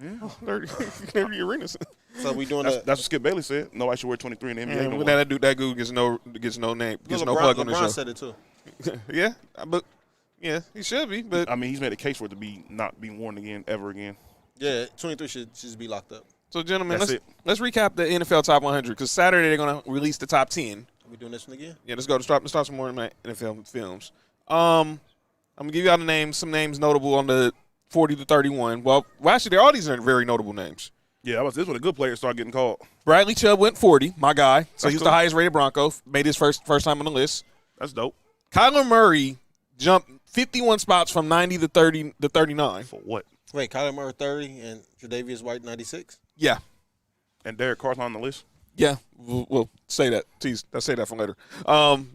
Yeah. 30 every arenas. So we doing that's what Skip Bayless said. Nobody should wear 23 in the NBA. And that dude gets no name, gets no plug on the show. LeBron said it too. Yeah, but yeah, he should be. But I mean, he's made a case for it to not be worn again ever again. Yeah, 23 should just be locked up. So, gentlemen, That's let's recap the NFL Top 100 because Saturday they're going to release the top 10. Are we doing this one again? Yeah, let's start some more NFL films. I'm gonna give you all some names notable on the 40 to 31. Well, actually, all these are very notable names. Yeah, this when a good player started getting called. Bradley Chubb went 40, my guy. So he's cool. the highest rated Bronco. Made his first time on the list. That's dope. Kyler Murray jumped 51 spots from 90 to 39. For what? Wait, Kyler Murray 30 and Tre'Davious White 96? Yeah. And Derek Carr's on the list? Yeah, we'll say that. Let's say that for later.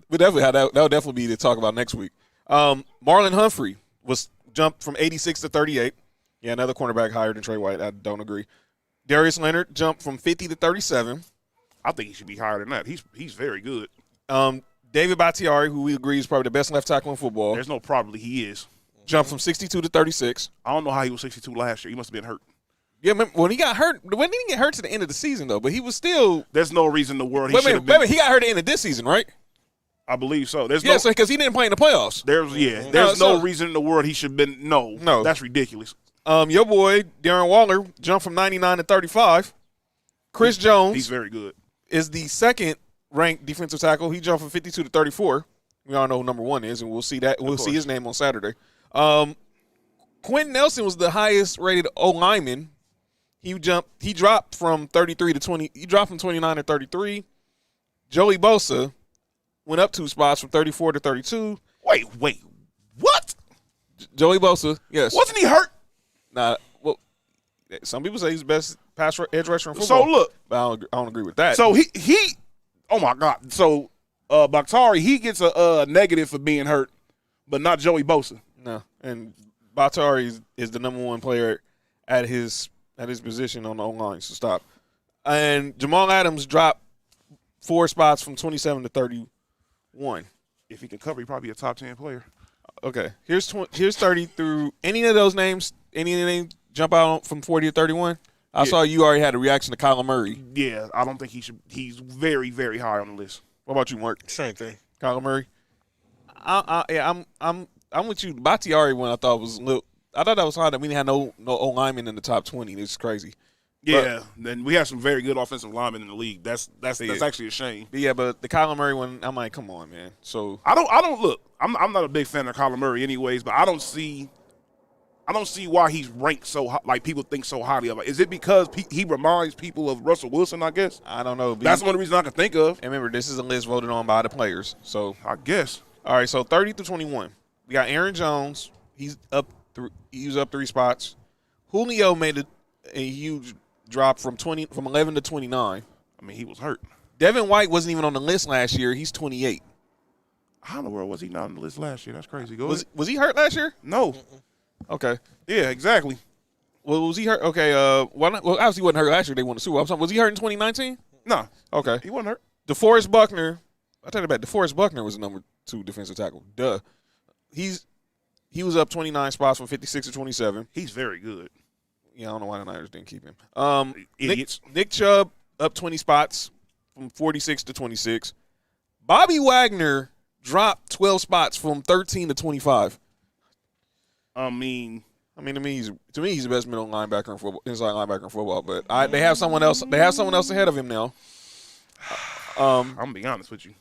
We definitely have that. That'll definitely be to talk about next week. Marlon Humphrey was jumped from 86 to 38. Yeah, another cornerback higher than Trey White. I don't agree. Darius Leonard jumped from 50 to 37. I think he should be higher than that. He's very good. David Bakhtiari, who we agree is probably the best left tackle in football, There's no probably he is. jumped from 62 to 36. I don't know how he was 62 last year. He must have been hurt. Yeah, when he got hurt, when he didn't get hurt to the end of the season though, but he was still. There's no reason in the world he Wait should a have minute, been. he got hurt at the end of this season, right? I believe so. There's Yeah, no because he didn't play in the playoffs. there's so- no reason in the world he should have been. No, that's ridiculous. Your boy Darren Waller jumped from 99 to 35. Chris Jones He's very good. is the second ranked defensive tackle. He jumped from 52 to 34. We all know who number 1 is, and we'll see that. We'll see his name on Saturday. Quentin Nelson was the highest rated O lineman. He dropped from 33 to 20. He dropped from 29 to 33. Joey Bosa went up 2 spots from 34 to 32. Wait, what? Joey Bosa, yes. Wasn't he hurt? Nah, well, some people say he's the best edge rusher in football. So look, but I don't agree with that. so he. Oh my God. So Bakhtiari, he gets a negative for being hurt, but not Joey Bosa. No, and Bakhtiari is the number 1 player at his position on the O-line, so stop. And Jamal Adams dropped 4 spots from 27 to 31. If he can cover, he probably be a top 10 player. Okay, here's 30 through any of those names. Any of the names jump out from 40 to 31. I saw you already had a reaction to Kyler Murray. Yeah, I don't think he should. He's very, very high on the list. What about you, Mark? Same thing. Kyler Murray. I'm with you. Bakhtiari one I thought was a little. I thought that was hard that we didn't have no O lineman in the top 20. This is crazy. Yeah, then we have some very good offensive linemen in the league. That's actually a shame. Yeah, but the Kyler Murray one, I'm like, come on, man. So I don't look. I'm not a big fan of Kyler Murray, anyways. But I don't see why he's ranked so high, like people think so highly of it. Is it because he reminds people of Russell Wilson? I guess I don't know. That's one reason I can think of. And remember, this is a list voted on by the players. So I guess. all right, so 30 through 21, we got Aaron Jones. He was up 3 spots. Julio made a huge drop from 11 to 29. I mean, he was hurt. Devin White wasn't even on the list last year. He's 28. How in the world was he not on the list last year? That's crazy. Was he hurt last year? No. Okay. Yeah, exactly. Well, was he hurt? Okay. Well, obviously he wasn't hurt last year. They won the Super Bowl. Was he hurt in 2019? No. Okay. He wasn't hurt. DeForest Buckner. I tell you about DeForest Buckner was the number 2 defensive tackle. Duh. He was up 29 spots from 56 to 27. He's very good. Yeah, I don't know why the Niners didn't keep him. Idiots. Nick Chubb up 20 spots from 46 to 26. Bobby Wagner dropped 12 spots from 13 to 25. I mean, to me, he's the best middle linebacker in football, inside linebacker in football. But they have someone else. They have someone else ahead of him now. I'm gonna be honest with you.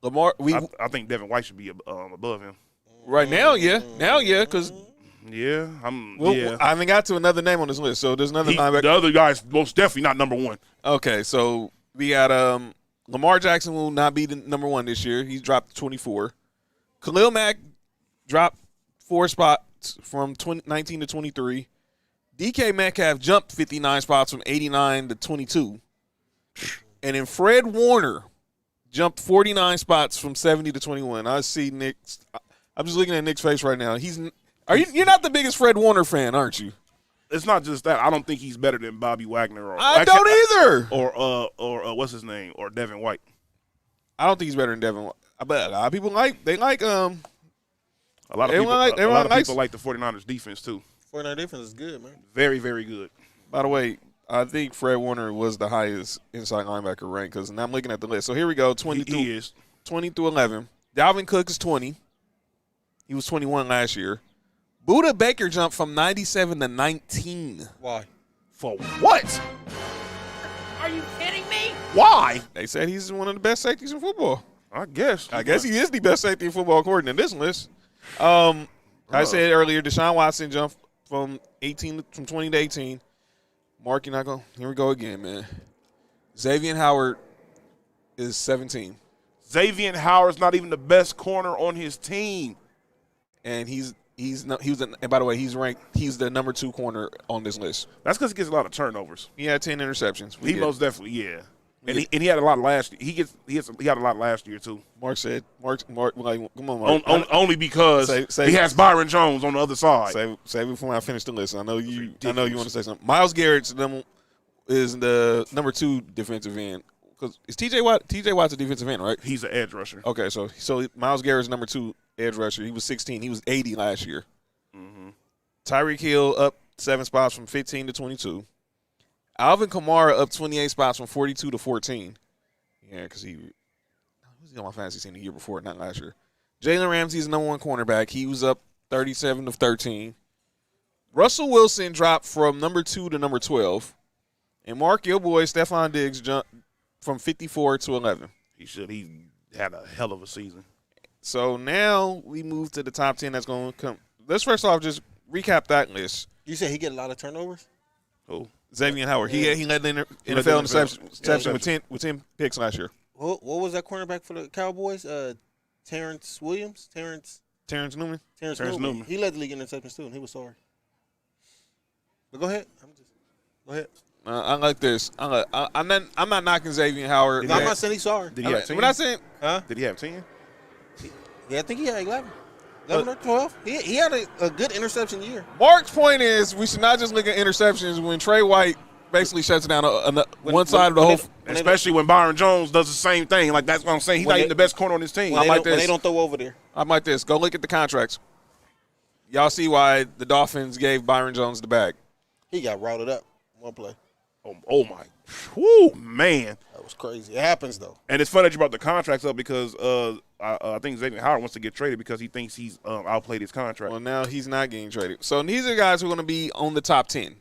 Lamar, I think Devin White should be above him. right now, yeah, because Yeah, I haven't got to another name on this list. So there's another linebacker. The other guy's most definitely not number 1. Okay, so we got Lamar Jackson will not be the number 1 this year. He's dropped to 24. Khalil Mack dropped 4 spots from 19 to 23. DK Metcalf jumped 59 spots from 89 to 22. And then Fred Warner jumped 49 spots from 70 to 21. I see Nick. I'm just looking at Nick's face right now. You're not the biggest Fred Warner fan, aren't you? It's not just that. I don't think he's better than Bobby Wagner. I don't either. Or what's his name? Or Devin White. I don't think he's better than Devin White. But a lot of people like A lot of people like the 49ers defense too. 49 defense is good, man. Very, very good. By the way, I think Fred Warner was the highest inside linebacker rank because now I'm looking at the list. So here we go, 20 through 11. Dalvin Cook is 20. He was 21 last year. Budda Baker jumped from 97 to 19. Why? For what? Are you kidding me? Why? They said he's one of the best safeties in football. I guess. I guess he is the best safety in football according to this list. I said earlier, Deshaun Watson jumped from 20 to 18. Mark, you're not going. Here we go again, man. Xavier Howard is 17. Xavier Howard's not even the best corner on his team. And and by the way, he's ranked. He's the number 2 corner on this list. That's because he gets a lot of turnovers. He had 10 interceptions. He most definitely, yeah. And he had a lot last year. He had a lot last year too. Mark, like, come on, Mark. Only because he has Byron Jones on the other side. Save it for when I finish the list. I know you want to say something. Miles Garrett is the number 2 defensive end. because is TJ Watt's a defensive end, right? He's an edge rusher. Okay, so Myles Garrett's number 2 edge rusher. He was 16. He was 80 last year. Mm-hmm. Tyreek Hill up 7 spots from 15 to 22. Alvin Kamara up 28 spots from 42 to 14. Yeah, because he was on my fantasy team the year before, not last year. Jalen Ramsey's number 1 cornerback. He was up 37 to 13. Russell Wilson dropped from number 2 to number 12. And Mark, your boy, Stephon Diggs, jumped from 54 to 11. He had a hell of a season. So now we move to the top 10 that's going to come. Let's first off just recap that list. You said he get a lot of turnovers? Oh, Xavier Howard. Yeah. He led the He led NFL the interception NFL. with 10 picks last year. What was that cornerback for the Cowboys? Terrence Williams? Terrence Terrence Newman. Newman. He led the league in interceptions too, and he was sorry. But go ahead. Go ahead. I like this. I'm not knocking Xavier Howard. I'm not saying he's sorry. Did he have 10? We're not saying Did he have 10? Yeah, I think he had 11. 11 or 12. He had a good interception year. Mark's point is we should not just look at interceptions when Trey White basically shuts down one side of the whole. Especially when Byron Jones does the same thing. Like, that's what I'm saying. He's not even the best corner on his team. When they don't throw over there. I'm like this. Go look at the contracts. Y'all see why the Dolphins gave Byron Jones the bag. He got routed up one play. Oh my. Whoo, man. That was crazy. It happens, though. And it's funny that you brought the contracts up because I think Xavier Howard wants to get traded because he thinks he's outplayed his contract. Well, now he's not getting traded. So these are the guys who are going to be on the top 10.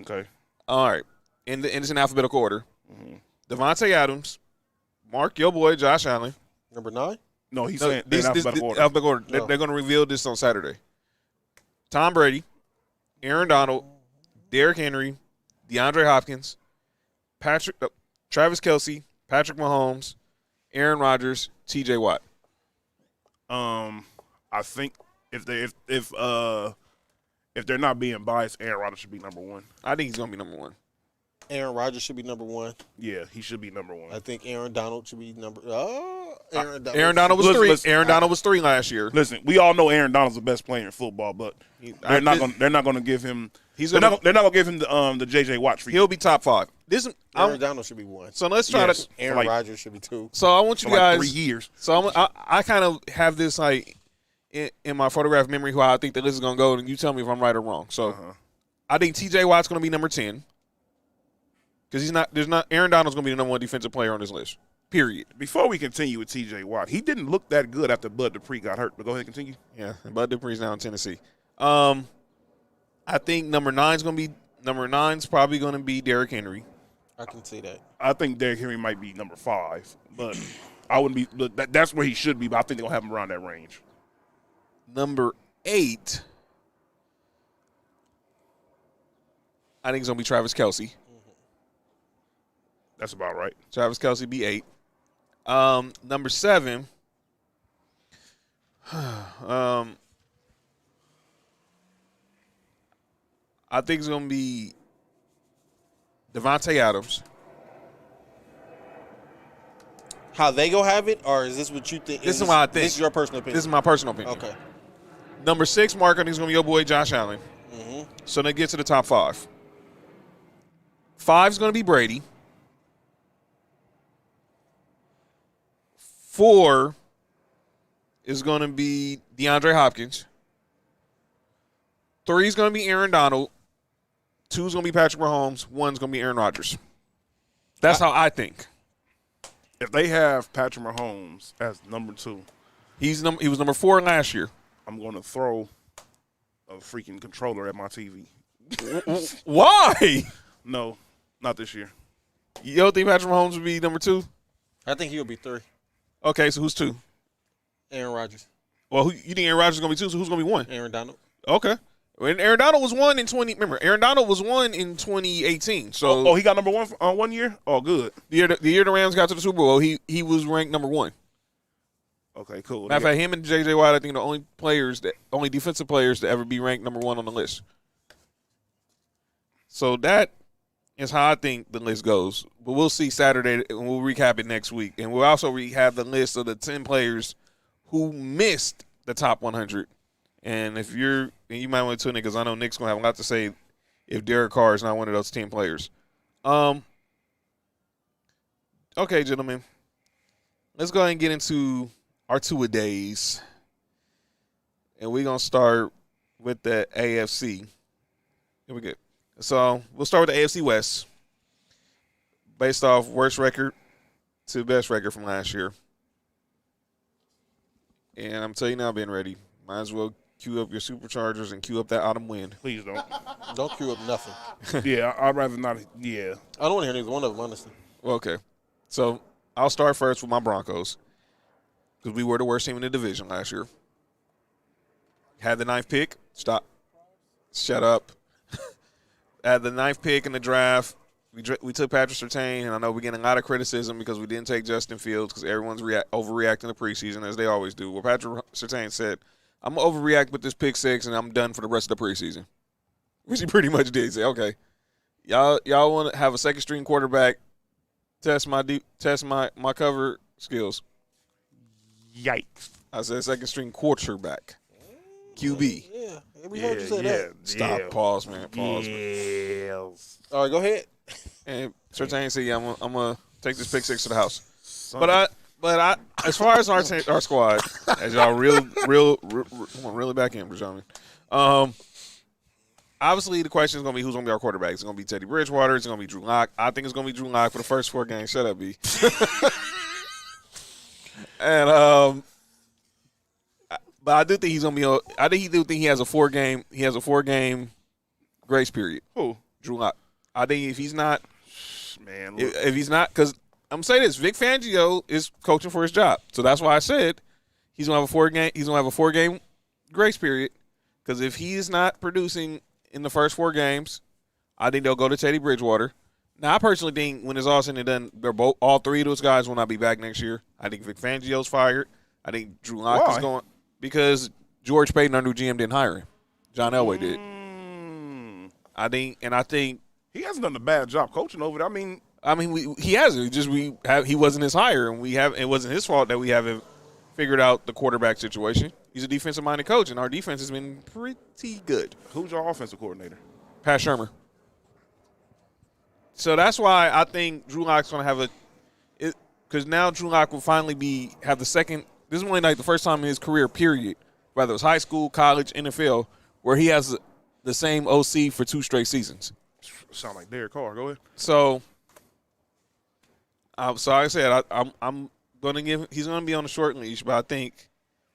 Okay. All right. And it's in alphabetical order. Devontae Adams, Mark, your boy, Josh Allen. Number 9? No, he's No, saying in alphabetical order. alphabetical order. No. They're going to reveal this on Saturday. Tom Brady, Aaron Donald, Derrick Henry, DeAndre Hopkins, Travis Kelce, Patrick Mahomes, Aaron Rodgers, T.J. Watt. I think if they're not being biased, Aaron Rodgers should be number 1. I think he's going to be number 1. Aaron Rodgers should be number 1. Yeah, he should be number 1. I think Aaron Donald should be number. Aaron Donald was 3. listen, Aaron Donald was 3 last year. Listen, we all know Aaron Donald's the best player in football, but they're not going to give him. They're not going to give him the J.J. Watt treatment. He'll be top 5. Aaron Donald should be 1. So let's try Yes. to. Aaron Rodgers should be 2. So I want you for guys. like 3 years. So I kind of have this like in my photograph memory who I think the list is going to go, and you tell me if I'm right or wrong. So I think T.J. Watt's going to be number 10 because Aaron Donald's going to be the number 1 defensive player on this list. Period. Before we continue with T.J. Watt, he didn't look that good after Bud Dupree got hurt. But go ahead and continue. Yeah, Bud Dupree's now in Tennessee. I think number 9's probably going to be Derrick Henry. I can see that. I think Derrick Henry might be number 5, but I wouldn't be. But that's where he should be. But I think they're gonna have him around that range. Number 8, I think it's going to be Travis Kelce. That's about right. Travis Kelce be 8. Number 7. I think it's going to be Devontae Adams. How they go have it, or is this what you think? This is what I think. This is your personal opinion. This is my personal opinion. Okay. Number 6, Mark, I think it's going to be your boy Josh Allen. So they get to the top 5. 5 is going to be Brady. 4 is going to be DeAndre Hopkins. 3 is going to be Aaron Donald. 2 is going to be Patrick Mahomes. 1 is going to be Aaron Rodgers. That's how I think. If they have Patrick Mahomes as number 2, He was number 4 last year. I'm going to throw a freaking controller at my TV. Why? No, not this year. You don't think Patrick Mahomes would be number 2? I think he'll be 3. Okay, so who's 2? Aaron Rodgers. Well, you think Aaron Rodgers is going to be 2, so who's going to be 1? Aaron Donald. Okay. When Aaron Donald was 1 in 20. Remember, Aaron Donald was 1 in 2018. So he got number 1 on 1 year? Oh, good. the year the Rams got to the Super Bowl, he was ranked number 1. Okay, cool. Matter of fact, him and J.J. Watt, I think, the only defensive players to ever be ranked number 1 on the list. So that is how I think the list goes. But we'll see Saturday, and we'll recap it next week. And we'll also have the list of the 10 players who missed the top 100. And you might want to tune in because I know Nick's going to have a lot to say if Derek Carr is not one of those 10 players. Okay, gentlemen. Let's go ahead and get into our two-a-days. And we're going to start with the AFC. Here we go. So we'll start with the AFC West. Based off worst record to best record from last year. And I'm telling you now, being ready. Might as well cue up your superchargers and cue up that autumn wind. Please don't. Don't cue up nothing. Yeah, I'd rather not. Yeah. I don't want to hear neither one of them, honestly. Well, okay. So I'll start first with my Broncos. Because we were the worst team in the division last year. Had the 9th pick. Stop. Shut up. Had the 9th pick in the draft. We took Patrick Surtain, and I know we're getting a lot of criticism because we didn't take Justin Fields because everyone's overreacting to preseason, as they always do. Well, Patrick Surtain said, I'm going to overreact with this pick 6, and I'm done for the rest of the preseason. Which he pretty much did. He said, okay, y'all want to have a second-string quarterback test my cover skills. Yikes. I said second-string quarterback. QB. Yeah, we heard you say that. Stop. Yeah. Pause, man. Pause. Yes. All right, go ahead. And Surtain said, yeah, I'm gonna take this pick 6 to the house. But I, as far as our squad, as y'all really back in, Brajamin. Obviously, the question is gonna be who's gonna be our quarterback. It's gonna be Teddy Bridgewater. It's gonna be Drew Lock. I think it's gonna be Drew Lock for the first 4 games. Shut up, B. And but I do think he's gonna be. I think he has a 4-game. He has a 4-game grace period. Who? Drew Lock. I think if he's not, Man, look. if he's not, because I'm saying this, Vic Fangio is coaching for his job, so that's why I said he's gonna have a 4-game. He's gonna have a 4-game grace period, because if he is not producing in the first 4 games, I think they'll go to Teddy Bridgewater. Now, I personally think when it's all said and done, all 3 of those guys will not be back next year. I think Vic Fangio's fired. I think Drew Lock is going because George Payton, our new GM, didn't hire him. John Elway did. I think He hasn't done a bad job coaching over there. I mean, he hasn't. He wasn't his hire, and it wasn't his fault that we haven't figured out the quarterback situation. He's a defensive-minded coach, and our defense has been pretty good. who's your offensive coordinator? Pat Shurmur. So that's why I think Drew Lock's going to have because now Drew Lock will finally have the second. This is only like the first time in his career, period, whether it's high school, college, NFL, where he has the same OC for 2 straight seasons. Sound like Derek Carr. Go ahead. So like I said, I'm going to he's going to be on the short leash, but I think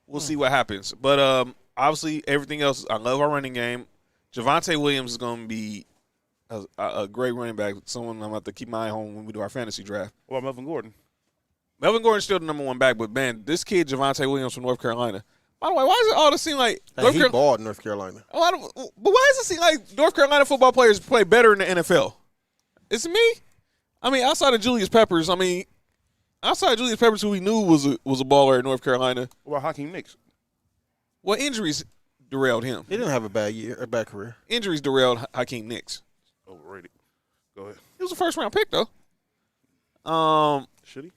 we'll see what happens. But obviously, everything else, I love our running game. Javonte Williams is going to be a great running back, someone I'm going to have to keep my eye on when we do our fantasy draft. What about Melvin Gordon? Melvin Gordon's still the number 1 back, but, man, this kid, Javonte Williams from North Carolina. By the way, why does it all seem like He balled in North Carolina. but why does it seem like North Carolina football players play better in the NFL? It's me? I mean, outside of Julius Peppers, who we knew was a baller at North Carolina. What about Hakeem Nicks? Well, injuries derailed him. He didn't have a bad career. Injuries derailed Hakeem Nicks. Overrated. Go ahead. He was a first-round pick, though. Should he?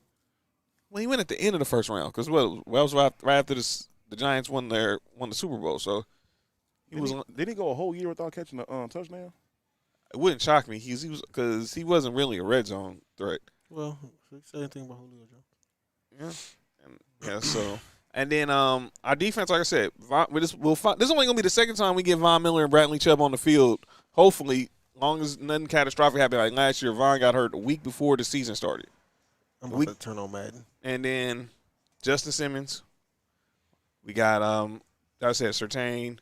Well, he went at the end of the first round because that was right after the Giants won the Super Bowl. So Did he go a whole year without catching a touchdown? It wouldn't shock me. Because he wasn't really a red zone threat. Well, say anything about Julio Jones. Yeah. So and then our defense, like I said, this is only gonna be the second time we get Von Miller and Bradley Chubb on the field. Hopefully, long as nothing catastrophic happened. Like last year, Von got hurt a week before the season started. I'm about to turn on Madden. And then Justin Simmons. We got like I said, Surtain.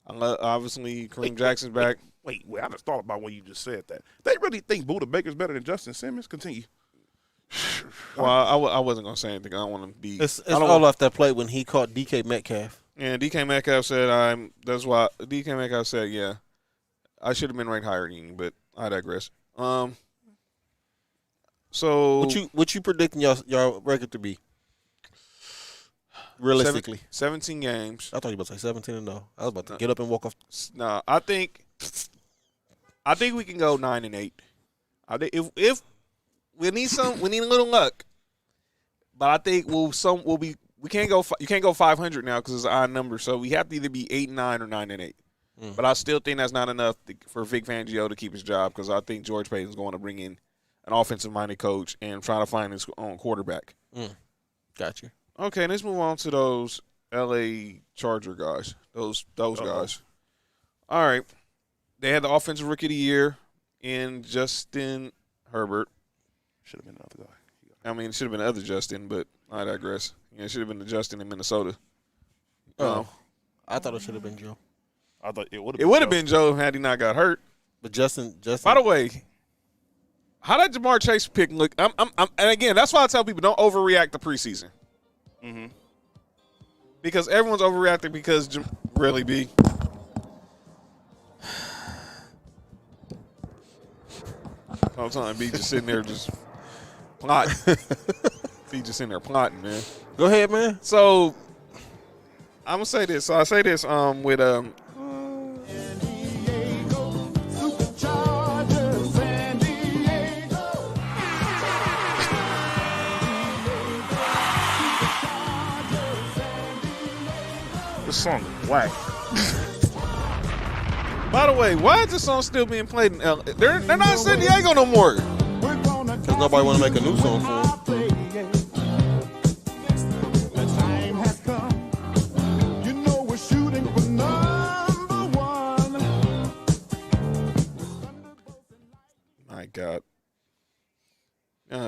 Obviously, Kareem Jackson's back. Wait, I just thought about when you just said that. They really think Buda Baker's better than Justin Simmons? Continue. Well, I wasn't gonna say anything. I don't want to be. It's all off that play when he caught DK Metcalf. Yeah, DK Metcalf said that's why DK Metcalf said, yeah, I should have been ranked higher than you, but I digress. So what you predicting your record to be? Realistically, 17 games. I thought you were about to say 17-0. I was about to get up and walk off. No, I think we can go 9-8. I think if we need a little luck, but I think we can't go. You can't go 500 now because it's an odd number. So we have to either be 8-9 or 9-8. But I still think that's not enough for Vic Fangio to keep his job because I think George Payton's going to bring in an offensive-minded coach and trying to find his own quarterback. Gotcha. Okay, let's move on to those L.A. Charger guys. Those guys. All right. They had the offensive rookie of the year in Justin Herbert. Should have been another guy. I mean, it should have been the other Justin, but I digress. Yeah, it should have been the Justin in Minnesota. I thought it should have been Joe. I thought it would have. It would have been Joe had he not got hurt. But Justin. By the way, how did Jamar Chase pick look? And again, that's why I tell people don't overreact to preseason. Mm-hmm. Because everyone's overreacting because really B. All the time, B just sitting there just plotting. B just sitting there plotting, man. Go ahead, man. So I'm gonna say this. So I say this with This song is whack. By the way, why is this song still being played in LA? They're not in San Diego no more. Because nobody want to make a new song for him. My God.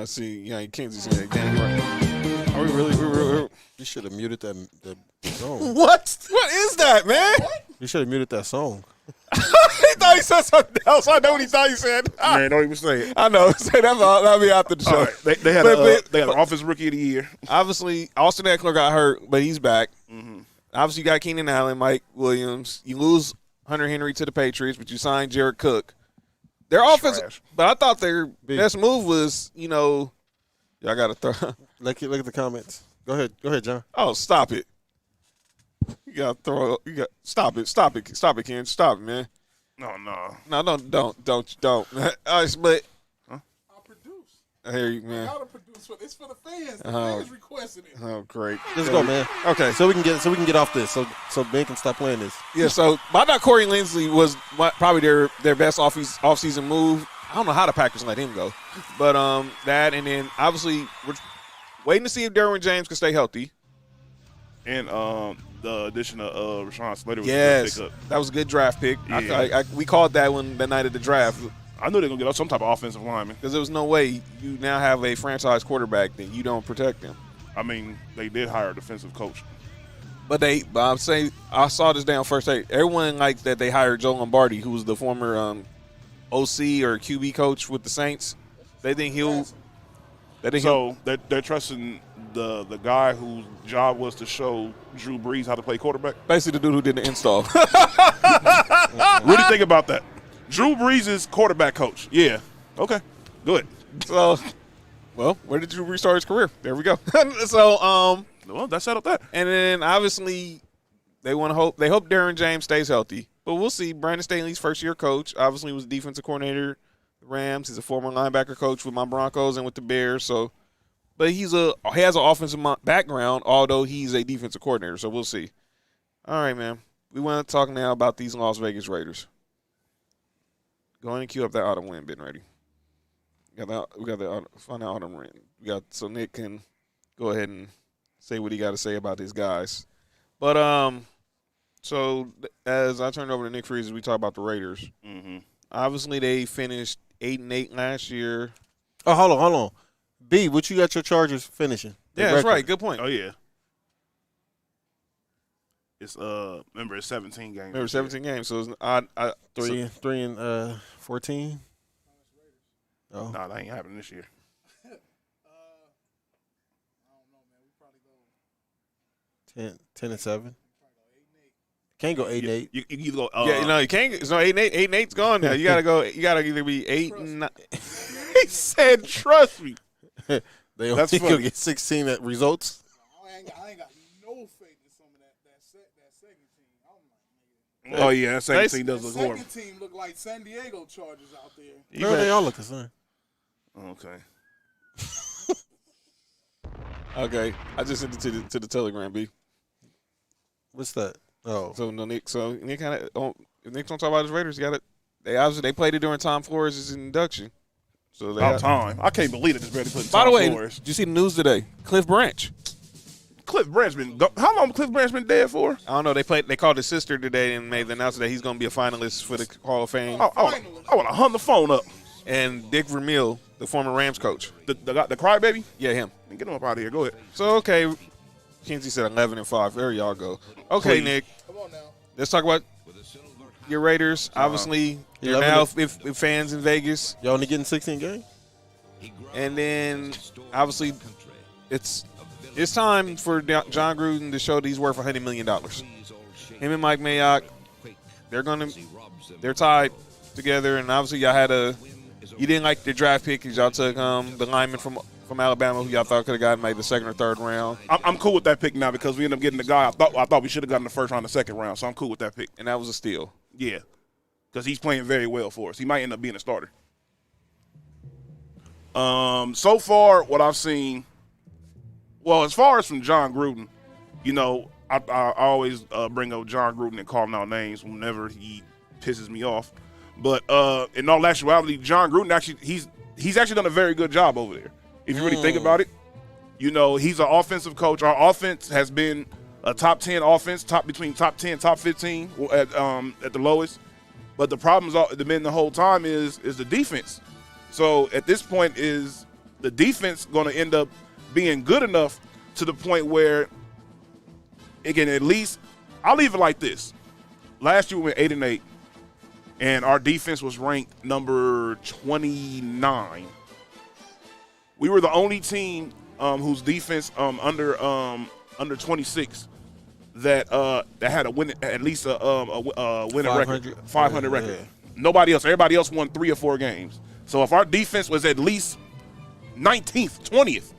See, yeah, Kansas City. Are we really? You should have muted the song. What? What is that, man? You should have muted that song. He thought he said something else. I know what he thought he said. Man, don't even say it. I know. Say that'll be after the show. All right. They had an offensive rookie of the year. Obviously, Austin Eckler got hurt, but he's back. Mm-hmm. Obviously, you got Keenan Allen, Mike Williams. You lose Hunter Henry to the Patriots, but you signed Jared Cook. Their offense, but I thought their best move was, y'all got to throw. Look at the comments. Go ahead, John. Oh, stop it. You got to throw. Stop it, Ken. Stop it, man. No. No, don't. But I'll produce. I hear you, man. I gotta produce. It's for the fans. The fans requested it. Oh, great. Let's go, man. Okay, So we can get off this. So Ben can stop playing this. yeah. So I thought Corey Linsley was probably their best offseason move. I don't know how the Packers let him go, but that, and then obviously we're waiting to see if Derwin James can stay healthy. And the addition of Rashawn Slater was a Yes, good pickup. that was a good draft pick. Yeah. We called that one the night of the draft I knew they were going to get some type of offensive lineman. because there was no way you now have a franchise quarterback that you don't protect him. I mean, they did hire a defensive coach. But I'm saying I saw this down first take. Everyone likes that they hired Joe Lombardi, who was the former OC or QB coach with the Saints. They think he'll. They're trusting the guy whose job was to show Drew Brees how to play quarterback. Basically, the dude who did the install. Really think about that. Drew Brees is quarterback coach. Yeah. Okay. Good. So, well, where did Drew restart his career? There we go. So, Well, that settled that. and then obviously they hope Darren James stays healthy. But we'll see. Brandon Staley's first year coach. Obviously was a defensive coordinator, the Rams. He's a former linebacker coach with my Broncos and with the Bears. So, but he has an offensive background, although he's a defensive coordinator. So we'll see. All right, man. We want to talk now about these Las Vegas Raiders. Go ahead and cue up that autumn win, Ben ready. We got the find out autumn win. So Nick can go ahead and say what he got to say about his guys. But so as I turn over to Nick Freeze, we talk about the Raiders. Mm-hmm. Obviously, they finished 8-8 last year. Oh, hold on. B, what you got your Chargers finishing? The Yeah, that's record. right. Good point. Oh, yeah. It's remember it's 17 games. Remember 17 games, so it's 3 and 14. Oh, No, that ain't happening this year. I don't know, man. We probably go 10 and 7. Can't go 8-8. You either go. you can't. It's no 8-8. 8-8's gone now. You gotta go. You gotta either be 8 and 9. He said, "Trust me." They That's only funny. go get 16 at results. I ain't got no faith in some of that second team. I'm like, Oh yeah, that second team does the look horrible. second team look like San Diego Chargers out there. No, they all look the same. Okay. Okay, I just sent it to the Telegram, B. What's that? Oh, So no, Nick. So Nick kind of. If Nick don't talk about his Raiders, they played it during Tom Flores' induction. So they About time. I can't believe it. Just barely putting By the Tom way, Flores. did you see the news today? Cliff Branch. Cliff Branch been how long Cliff Branch been dead for? I don't know. They called his sister today and made the announcement that he's going to be a finalist for the Hall of Fame. I want to hunt the phone up. And Dick Vermeil, the former Rams coach. The crybaby? Yeah, him. Get him up out of here. Go ahead. So, okay, Kinsey said 11-5. There y'all go. Okay, Please. Nick. Come on now. Let's talk about your Raiders. Obviously, they're now if fans in Vegas. Y'all only getting 16 games? And then, obviously, it's time for John Gruden to show that he's worth $100 million. Him and Mike Mayock, they're tied together. And obviously, you didn't like the draft pick because y'all took the lineman from Alabama who y'all thought could have gotten like the second or third round. I'm cool with that pick now because we ended up getting the guy I thought we should have gotten the first round, the second round. So I'm cool with that pick. And that was a steal. Yeah, because he's playing very well for us. He might end up being a starter. So far, what I've seen, well, as far as from John Gruden, I always bring up John Gruden and call him out names whenever he pisses me off. But in all actuality, John Gruden he's actually done a very good job over there. If you really think about it, he's an offensive coach. Our offense has been a top 10 offense, between top 10, top 15 at the lowest. But the problem's been the whole time is the defense. So at this point, is the defense going to end up being good enough to the point where it can at least, I'll leave it like this. Last year we went 8-8, and our defense was ranked number 29. We were the only team whose defense under 26 that had a win, at least a winning record, 500 record. Yeah. Nobody else. Everybody else won 3 or 4 games. So if our defense was at least 19th, 20th,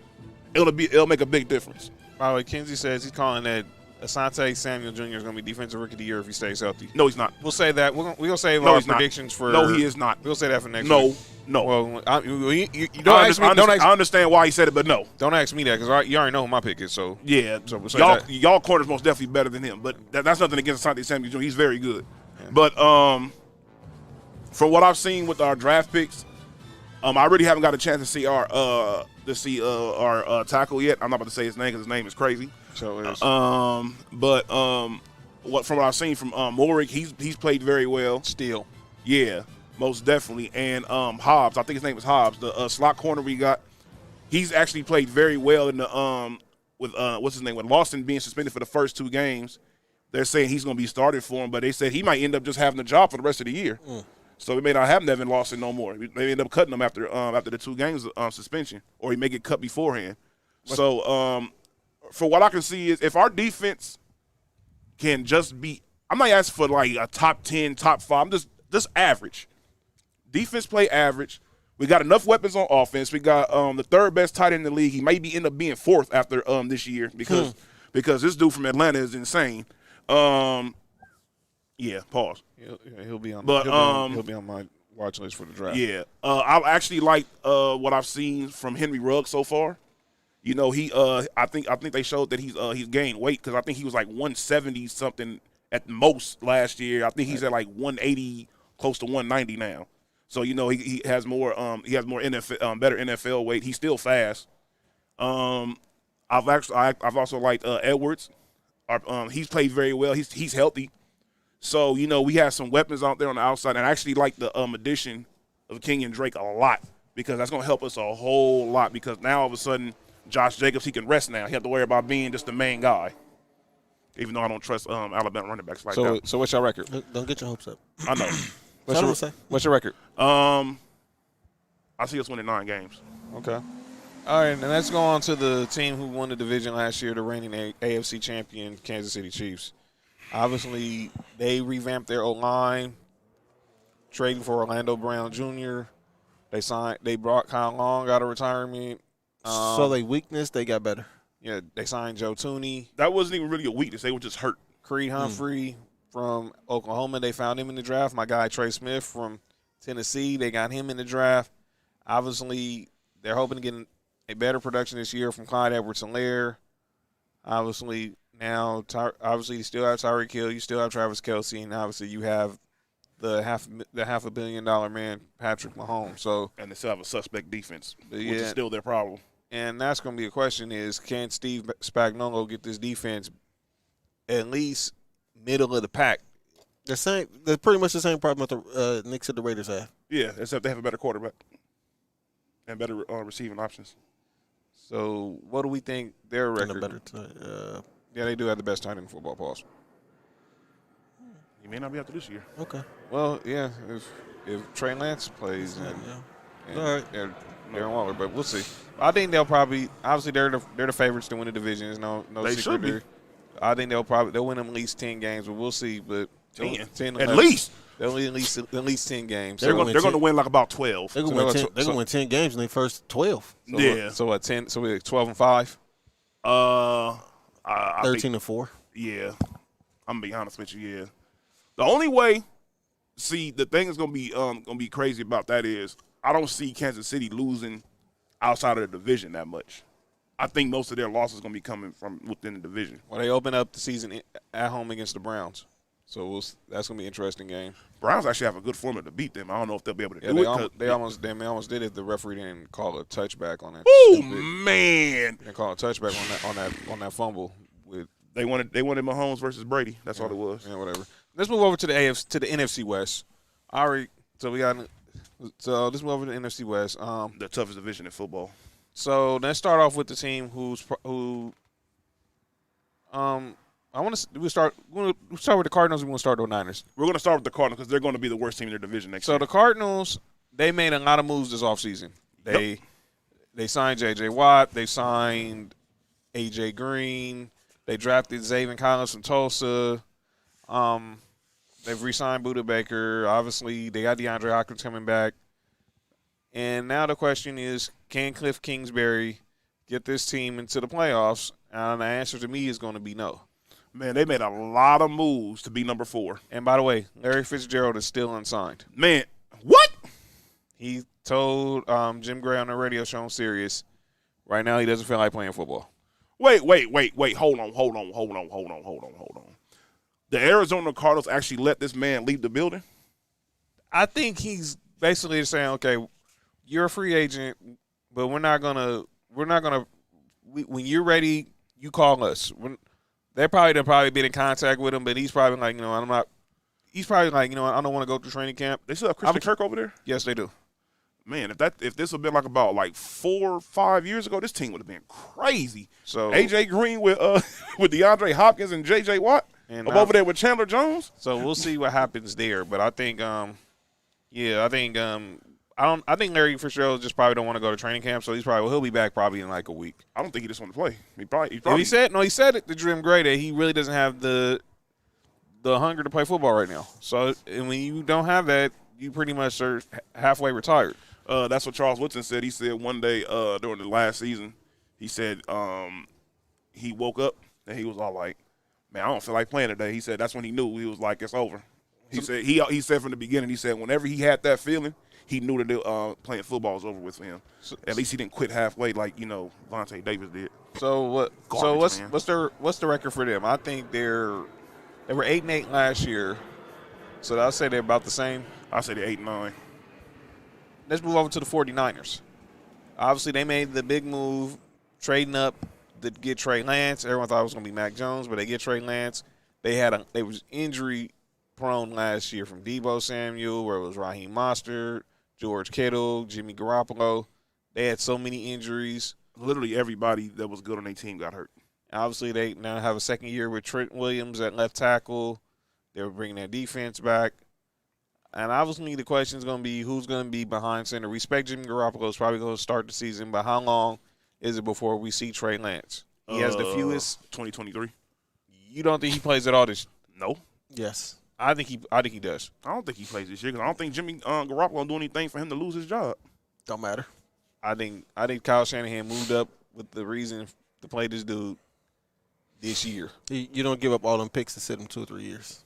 it'll make a big difference. By the way, Kinsey says he's calling that Asante Samuel Jr. is going to be Defensive Rookie of the Year if he stays healthy. No, he's not. We'll say that. We'll save No, our he's not. predictions for. No, he is not. We'll say that for next week. No. Well, you don't ask me. I understand why he said it, but no. Don't ask me that because you already know who my pick is. So Yeah, So we'll say that. y'all corner's most definitely better than him, but that's nothing against Asante Samuel Jr. He's very good. Yeah. But from what I've seen with our draft picks, I really haven't got a chance to see our tackle yet. I'm not about to say his name because his name is crazy. So it is. From what I've seen from Morick, he's played very well. Steal. Yeah, most definitely. And Hobbs, I think his name is Hobbs, the slot corner we got. He's actually played very well in the with Lawson being suspended for the first 2 games. They're saying he's going to be started for him, but they said he might end up just having the job for the rest of the year. So we may not have Nevin Lawson no more. We may end up cutting him after the 2 games suspension, or he may get cut beforehand. So for what I can see is if our defense can just be, I'm not asking for like a top 10, top 5. I'm just average. Defense play average. We got enough weapons on offense. We got the 3rd best tight end in the league. He may end up being 4th after this year because this dude from Atlanta is insane. Yeah, pause. He'll be on. But, he'll be on my watch list for the draft. Yeah, I actually like what I've seen from Henry Ruggs so far. I think they showed that he's gained weight because I think he was like 170 something at most last year. I think he's at like 180, close to 190 now. So he has more NFL better NFL weight. He's still fast. I've also liked Edwards. He's played very well. He's healthy. So, we have some weapons out there on the outside. And I actually like the addition of King and Drake a lot because that's going to help us a whole lot because now all of a sudden Josh Jacobs, he can rest now. He have to worry about being just the main guy. Even though I don't trust Alabama running backs like that. So what's your record? Don't get your hopes up. I know. What's your record? I see us winning 9 games. Okay. All right, and let's go on to the team who won the division last year, the reigning AFC champion, Kansas City Chiefs. Obviously, they revamped their O-line, trading for Orlando Brown Jr. They brought Kyle Long out of retirement. So they weakness, they got better. Yeah, they signed Joe Tooney. That wasn't even really a weakness. They were just hurt. Creed Humphrey from Oklahoma, they found him in the draft. My guy Trey Smith from Tennessee, they got him in the draft. Obviously, they're hoping to get a better production this year from Clyde Edwards-Helaire. Obviously, now, you still have Tyreek Hill, you still have Travis Kelce, and obviously you have the half $1 billion man Patrick Mahomes. So And they still have a suspect defense, which Yeah. is still their problem. and that's going to be a question: is can Steve Spagnuolo get this defense at least middle of the pack? They're pretty much the same problem that the Knicks and the Raiders have. Yeah, except they have a better quarterback and better receiving options. So what do we think their And a record? better Yeah, they do have the best tight end in football. Pause. He may not be after this year. okay. Well, yeah, if Trey Lance plays and, Yeah. and All right. Darren Waller, but we'll see. I think they'll probably obviously they're the favorites to win the division. There's no They secret should be. there. I think they'll win them at least 10 games, but we'll see. But 10. 10 At 11. least. They'll win at least 10 games. They're So, gonna They're going to win like about 12. They're So gonna win they're 10. They're so- gonna win 10 games in their first 12. Yeah. So at 10. So we're 12-5. I 13-4. Yeah, I'm gonna be honest with you. Yeah, the only way, the thing is gonna be crazy about that is I don't see Kansas City losing outside of the division that much. I think most of their losses gonna be coming from within the division. Well, they open up the season at home against the Browns. So that's gonna be an interesting game. Browns actually have a good formula to beat them. I don't know if they'll be able to Yeah, do it. they almost did it. The referee didn't call a touchback on that. Oh man, They call a touchback on that fumble with they wanted Mahomes versus Brady. That's all it was. yeah, whatever. Let's move over to the NFC West. All right, so let's move over to the NFC West. The toughest division in football. So let's start off with the team we'll start with the Cardinals. We want to start with the Niners. We're gonna start with the Cardinals because they're going to be the worst team in their division next So year. the Cardinals, they made a lot of moves this offseason. They signed J.J. Watt. They signed A.J. Green. They drafted Zaven Collins from Tulsa. They've re-signed Budda Baker. Obviously, they got DeAndre Hopkins coming back. And now the question is, can Cliff Kingsbury get this team into the playoffs? And the answer to me is going to be no. Man, they made a lot of moves to be number 4. And by the way, Larry Fitzgerald is still unsigned. Man, what? He told Jim Gray on the radio show on Sirius, right now he doesn't feel like playing football. Wait. Hold on. The Arizona Cardinals actually let this man leave the building? I think he's basically saying, okay, you're a free agent, but when you're ready, you call us. They've probably been in contact with him, but he's probably like, I don't want to go through training camp. They still have Christian Kirk over there? Yes, they do. Man, if this would have been about 4 or 5 years ago, this team would have been crazy. So AJ Green with DeAndre Hopkins and JJ Watt and over there with Chandler Jones. So we'll see what happens there. But I think, I think Larry Fitzgerald just probably don't want to go to training camp. So he'll be back probably in like a week. I don't think he just want to play. He probably He said it to Jim Gray that he really doesn't have the hunger to play football right now. So and when you don't have that, you pretty much are halfway retired. That's what Charles Woodson said. He said one day during the last season, he said he woke up and he was all like, man, I don't feel like playing today. He said that's when he knew. He was like, it's over. He said from the beginning, he said whenever he had that feeling, he knew that playing football was over with for him. At least he didn't quit halfway like, Vontae Davis did. So what? Garbage, man. What's the record for them? I think they were 8-8 last year. So I'll say they're about the same. I say they're 8-9. Let's move over to the 49ers. Obviously, they made the big move, trading up to get Trey Lance. Everyone thought it was going to be Mac Jones, but they get Trey Lance. They was injury prone last year from Deebo Samuel, where it was Raheem Mostert, George Kittle, Jimmy Garoppolo. They had so many injuries. Literally everybody that was good on their team got hurt. Obviously, they now have a second year with Trent Williams at left tackle. They were bringing their defense back. And obviously, the question is going to be who's going to be behind center. We expect Jimmy Garoppolo is probably going to start the season, but how long is it before we see Trey Lance? He has the fewest. 2023. You don't think he plays at all this? No. Yes. I think he does. I don't think he plays this year because I don't think Jimmy Garoppolo do anything for him to lose his job. Don't matter. I think Kyle Shanahan moved up with the reason to play this dude this year. You don't give up all them picks to sit him 2 or 3 years.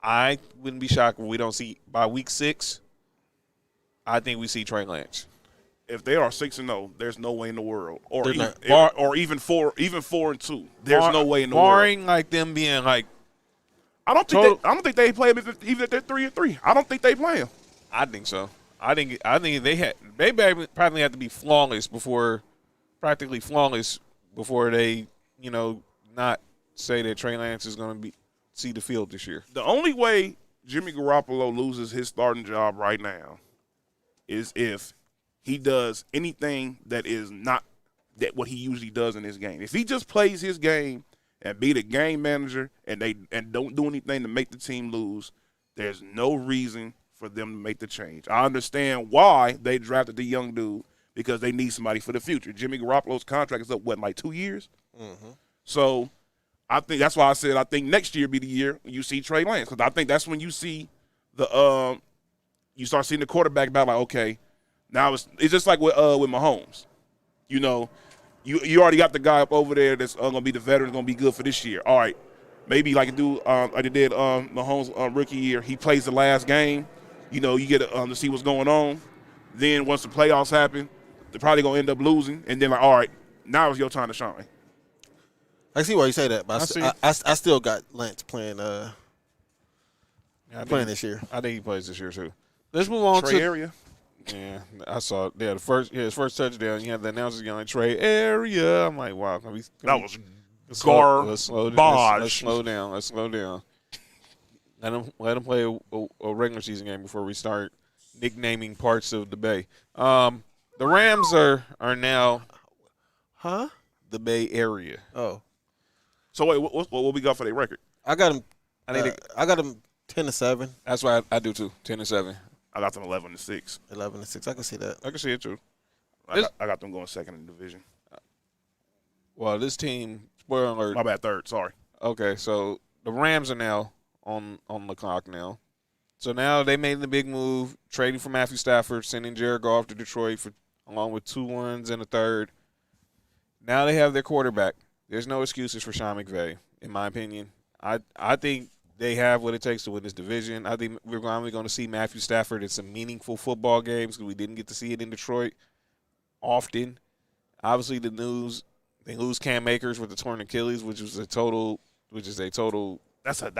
I wouldn't be shocked when we don't see by week 6. I think we see Trey Lance. If they are 6-0, there's no way in the world, or They're even, not. or even 4-2. There's no way in the world. Barring like them being like I don't think they play him even if they're 3-3. I don't think they play him. I think so. I think they probably have to be practically flawless before they, not say that Trey Lance is going to see the field this year. The only way Jimmy Garoppolo loses his starting job right now is if he does anything that is not that what he usually does in his game. If he just plays his game and be the game manager and don't do anything to make the team lose, there's no reason for them to make the change. I understand why they drafted the young dude because they need somebody for the future. Jimmy Garoppolo's contract is up, like 2 years? Mm-hmm. So I think that's why I said I think next year be the year when you see Trey Lance, because I think that's when you see you start seeing the quarterback battle. Like, okay, now it's just like with Mahomes. You already got the guy up over there that's going to be the veteran, going to be good for this year. All right, maybe like they did Mahomes rookie year. He plays the last game. You get to see what's going on. Then once the playoffs happen, they're probably going to end up losing, and then all right, now it's your time to shine. I see why you say that, but I still got Lance playing this year. I think he plays this year too. Let's move on Trey Area. Yeah, I saw. Yeah, his first touchdown. You had the announcers yelling Trey Area. I'm like, wow. That was let's slow down. Let's slow down. Let him play a regular season game before we start nicknaming parts of the Bay. The Rams are now, the Bay Area. Oh, so wait, what we got for their record? I got him. I got him 10-7. That's why I do too. 10-7. I got them 11-6. 11-6. I can see that. I can see it too. I got them going second in the division. Well, this team, spoiler alert. My bad, third. Sorry. Okay, so the Rams are now on the clock now. So now they made the big move, trading for Matthew Stafford, sending Jared Goff to Detroit along with 2 1s and a third. Now they have their quarterback. There's no excuses for Sean McVay, in my opinion. I think they have what it takes to win this division. I think we're finally going to see Matthew Stafford in some meaningful football games because we didn't get to see it in Detroit often. Obviously, they lose Cam Akers with the torn Achilles, which is a total. That's a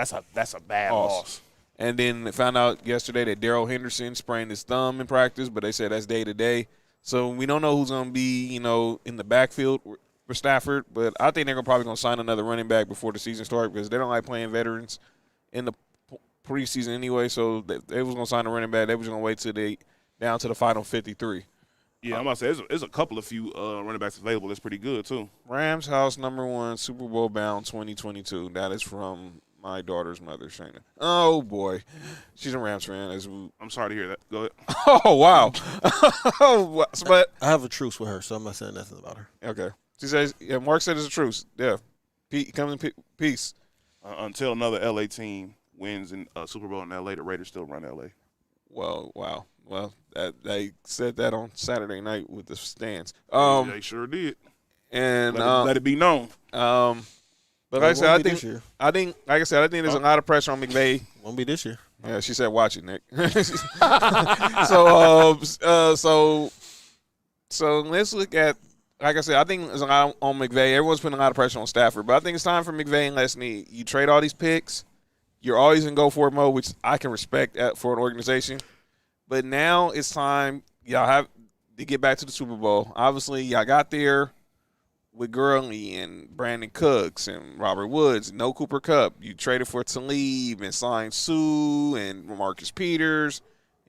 bad loss. And then they found out yesterday that Darrell Henderson sprained his thumb in practice, but they said that's day to day. So we don't know who's going to be, in the backfield for Stafford. But I think they're probably going to sign another running back before the season starts because they don't like playing veterans in the preseason anyway. So they was going to sign a running back. They was going to wait till they down to the final 53. Yeah, I'm about to say there's a couple of few running backs available. That's pretty good too. Rams house #1 Super Bowl bound 2022. That is from my daughter's mother, Shayna. Oh boy, she's a Rams fan. I'm sorry to hear that. Go ahead. Oh wow. But I have a truce with her, so I'm not saying nothing about her. Okay. She says, yeah. Mark said it's a truce. Yeah. Come in peace. Until another LA team wins in Super Bowl in LA, the Raiders still run LA. Well, wow. Well, they said that on Saturday night with the stands. They sure did. And let it be known. But like I said, I think there's a lot of pressure on McVay. Won't be this year. Yeah, she said, "Watch it, Nick." So let's look at. Like I said, I think there's a lot on McVay. Everyone's putting a lot of pressure on Stafford, but I think it's time for McVay and Leslie. You trade all these picks. You're always in go-for-it mode, which I can respect for an organization. But now it's time y'all have to get back to the Super Bowl. Obviously, y'all got there with Gurley and Brandon Cooks and Robert Woods. No Cooper Kupp. You traded for Talib and signed Sue and Marcus Peters.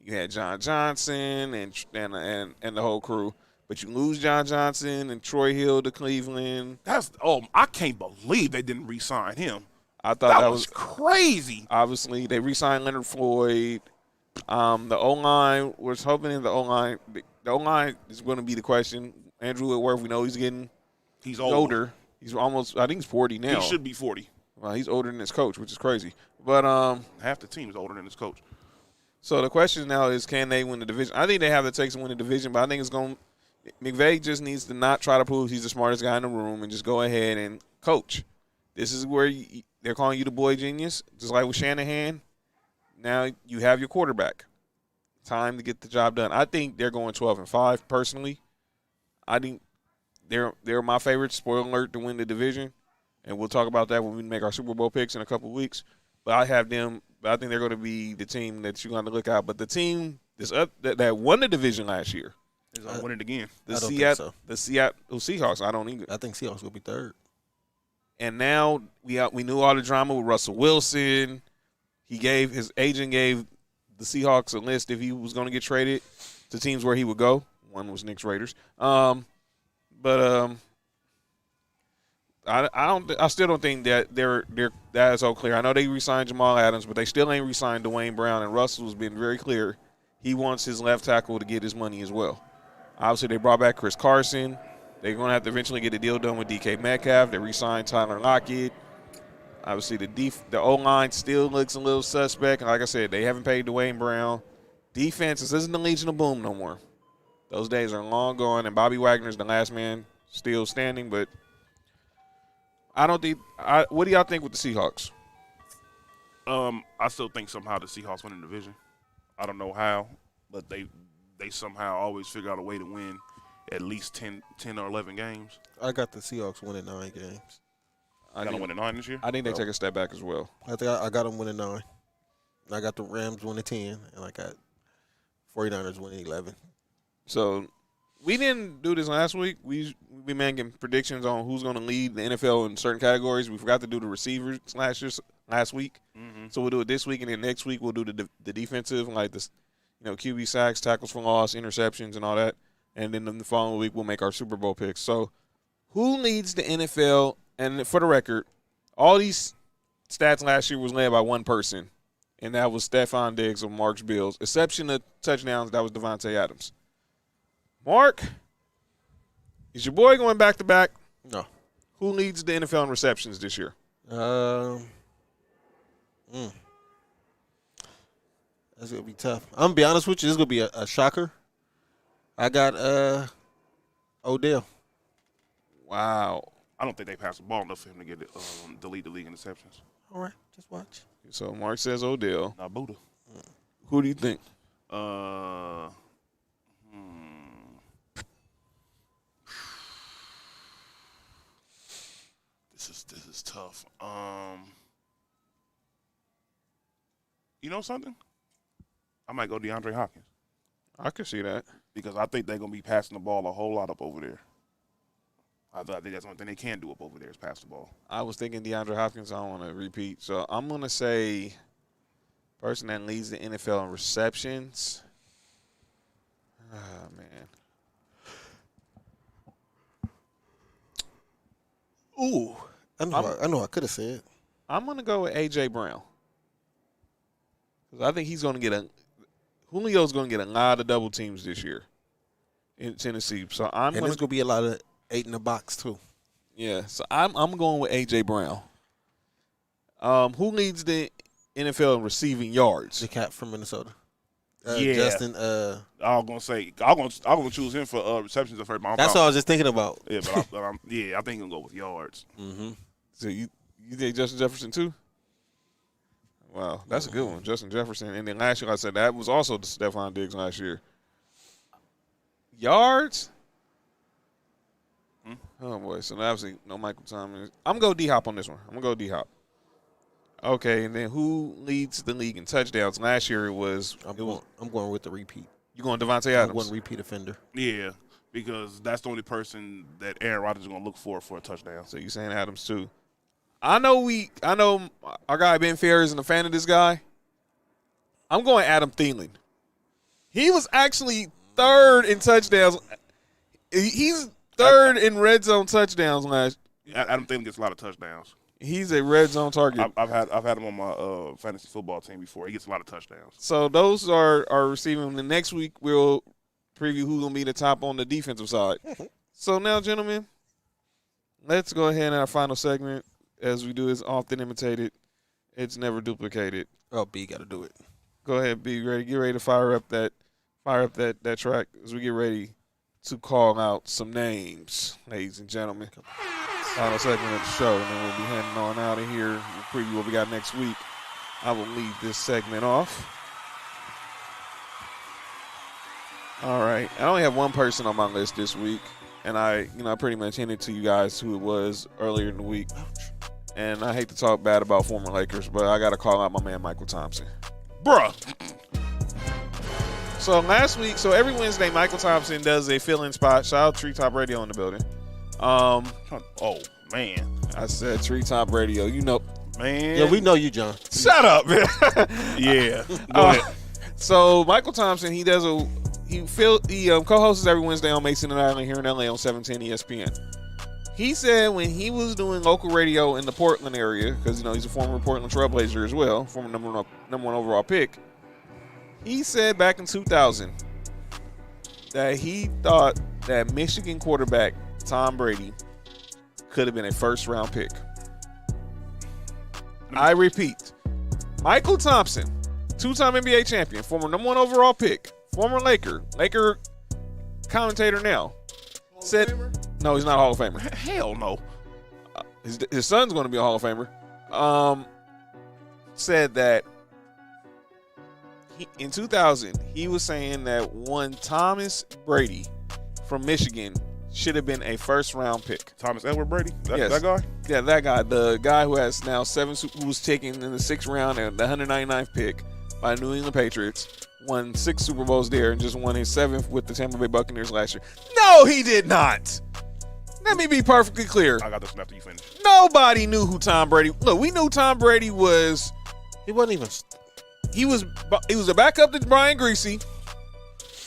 You had John Johnson and the whole crew. But you lose John Johnson and Troy Hill to Cleveland. I can't believe they didn't re-sign him. I thought that was crazy. Obviously, they re-signed Leonard Floyd. The O-line, we're hoping the O-line is going to be the question. Andrew Whitworth, we know he's older. He's almost, I think he's 40 now. He should be 40. Well, he's older than his coach, which is crazy. But half the team is older than his coach. So the question now is, can they win the division? I think they have the takes to win the division, but I think McVay just needs to not try to prove he's the smartest guy in the room and just go ahead and coach. This is where they're calling you the boy genius, just like with Shanahan. Now you have your quarterback. Time to get the job done. I think they're going 12-5 personally. I think they're my favorite, spoiler alert, to win the division. And we'll talk about that when we make our Super Bowl picks in a couple of weeks. but I have them. But I think they're going to be the team that you're going to look out. But the team that won the division last year, Is I win it again. I don't think so. The Seattle Seahawks. I don't either. I think Seahawks will be third. And now we knew all the drama with Russell Wilson. His agent gave the Seahawks a list if he was going to get traded to teams where he would go. One was Knicks Raiders. I still don't think that that is so clear. I know they re-signed Jamal Adams, but they still ain't re-signed Dwayne Brown. And Russell's been very clear he wants his left tackle to get his money as well. Obviously, they brought back Chris Carson. They're going to have to eventually get a deal done with DK Metcalf. They re-signed Tyler Lockett. Obviously, the O-line still looks a little suspect. And like I said, they haven't paid Dwayne Brown. Defense, this isn't the Legion of Boom no more. Those days are long gone, and Bobby Wagner's the last man still standing. But I don't think – what do y'all think with the Seahawks? I still think somehow the Seahawks win the division. I don't know how, but they somehow always figure out a way to win at least 10 or 11 games. I got the Seahawks winning 9 games. I got them winning 9 this year? I think they take a step back as well. I think I got them winning 9. I got the Rams winning 10, and I got 49ers winning 11. So we didn't do this last week. We making predictions on who's going to lead the NFL in certain categories. We forgot to do the receivers last week. Mm-hmm. So we'll do it this week, and then next week we'll do the defensive, like this, QB sacks, tackles for loss, interceptions, and all that. And then the following week we'll make our Super Bowl picks. So who leads the NFL? And for the record, all these stats last year was led by one person, and that was Stephon Diggs of Mark's Bills. Exception of touchdowns, that was Devontae Adams. Mark, is your boy going back-to-back? No. Who leads the NFL in receptions this year? That's going to be tough. I'm going to be honest with you. This is going to be a shocker. I got Odell. Wow. I don't think they passed the ball enough for him to get it, to lead the league in interceptions. All right. Just watch. So Mark says Odell. Not Buddha. Who do you think? This is tough. You know something? I might go DeAndre Hopkins I can see that. because I think they're gonna be passing the ball a whole lot up over there. I think that's the only thing they can do up over there is pass the ball. I was thinking DeAndre Hopkins. I don't want to repeat. So I'm going to say person that leads the NFL in receptions. Oh, man. Ooh. I know I could have said. I'm going to go with A.J. Brown. Because I think he's going to get Julio's going to get a lot of double teams this year in Tennessee. So And there's going to be a lot of 8 in the box, too. Yeah, so I'm going with A.J. Brown. Who leads the NFL in receiving yards? The cat from Minnesota. Yeah. Justin. I was gonna say I'm gonna choose him for receptions at first. That's what I was just thinking about. Yeah, but I think he's gonna go with yards. Mm-hmm. So you think Justin Jefferson too? Wow, that's a good one, Justin Jefferson. And then last year, like I said, that was also Stephon Diggs last year. Yards? Oh, boy. So obviously, no Michael Thomas. I'm going to go D-Hop on this one. I'm going to go D-Hop. Okay, and then who leads the league in touchdowns? Last year it was. I'm going with the repeat. You going Devontae Adams? I'm going repeat offender. Yeah, because that's the only person that Aaron Rodgers is gonna look for a touchdown. So you saying Adams too? I know our guy Ben Fair isn't a fan of this guy. I'm going Adam Thielen. He was actually third in touchdowns. He's third in red zone touchdowns last. Adam Thielen gets a lot of touchdowns. He's a red zone target. I've had him on my fantasy football team before. He gets a lot of touchdowns. So those are receiving. The next week we'll preview who's gonna be the top on the defensive side. So now, gentlemen, let's go ahead and our final segment. As we do, is often imitated. It's never duplicated. Oh, B got to do it. Go ahead, be ready. Get ready to fire up that track as we get ready to call out some names, ladies and gentlemen. Final segment of the show, and then we'll be heading on out of here. We'll preview what we got next week. I will lead this segment off. All right. I only have one person on my list this week, and I pretty much hinted to you guys who it was earlier in the week. and I hate to talk bad about former Lakers, but I got to call out my man Michael Thompson. Bruh. So last week, every Wednesday, Michael Thompson does a fill-in spot. Shout out Treetop Radio in the building. Oh, man. I said Treetop Radio. You know. Man. Yeah, we know you, John. Shut up, man. Yeah. Go ahead. So Michael Thompson, he co-hosts every Wednesday on Mason and Island here in LA on 710 ESPN. He said when he was doing local radio in the Portland area, because he's a former Portland Trailblazer as well, former number one overall pick. He said back in 2000 that he thought that Michigan quarterback Tom Brady could have been a first-round pick. I repeat, Michael Thompson, two-time NBA champion, former number one overall pick, former Laker commentator now, said, no, he's not a Hall of Famer. Hell no. His son's going to be a Hall of Famer. Said that in 2000, he was saying that one Thomas Brady from Michigan should have been a first-round pick. Thomas Edward Brady? Yes. That guy? Yeah, that guy. The guy who has now who was taken in the 6th round and the 199th pick by New England Patriots, won 6 Super Bowls there and just won his 7th with the Tampa Bay Buccaneers last year. No, he did not. Let me be perfectly clear. I got this one after you finish. Nobody knew who Tom Brady. Look, we knew Tom Brady was. He wasn't even. He was a backup to Brian Greasy,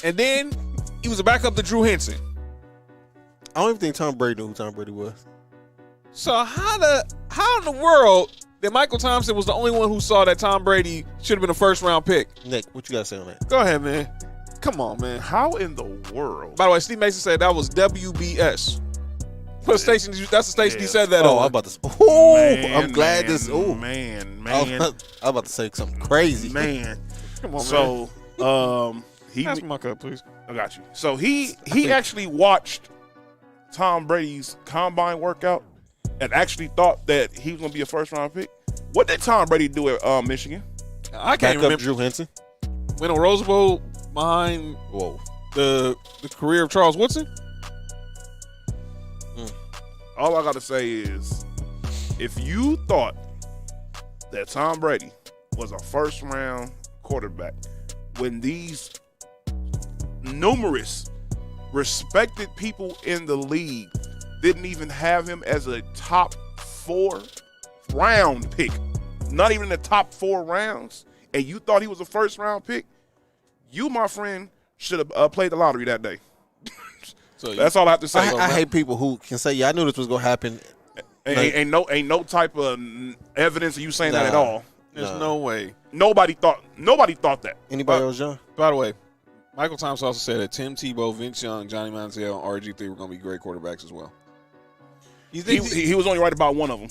and then he was a backup to Drew Henson. I don't even think Tom Brady knew who Tom Brady was. So how in the world that Michael Thompson was the only one who saw that Tom Brady should have been a first-round pick? Nick, what you got to say on that? Go ahead, man. Come on, man. How in the world? By the way, Steve Mason said that was WBS. What station? That's the station he said that Oh, on. I'm about to. Oh, Man, I'm glad man, this. Oh, man. I'm about to say something crazy. Man. Come on, man. So, he. Pass my cup, please. I got you. So he actually watched Tom Brady's combine workout and actually thought that he was going to be a first-round pick. What did Tom Brady do at Michigan? I can't Back up remember. Drew Henson. Win a Rose Bowl behind the career of Charles Woodson. All I got to say is, if you thought that Tom Brady was a first-round quarterback when these numerous respected people in the league didn't even have him as a top 4 round pick, not even in the top 4 rounds, and you thought he was a first-round pick, you, my friend, should have played the lottery that day. So That's all I have to say. I hate people who can say, "Yeah, I knew this was gonna happen." Ain't no type of evidence of you saying that at all. There's no way. Nobody thought that. Anybody else, John? By the way, Michael Thompson also said that Tim Tebow, Vince Young, Johnny Manziel, and RG3 were going to be great quarterbacks as well. You think He was only right about one of them.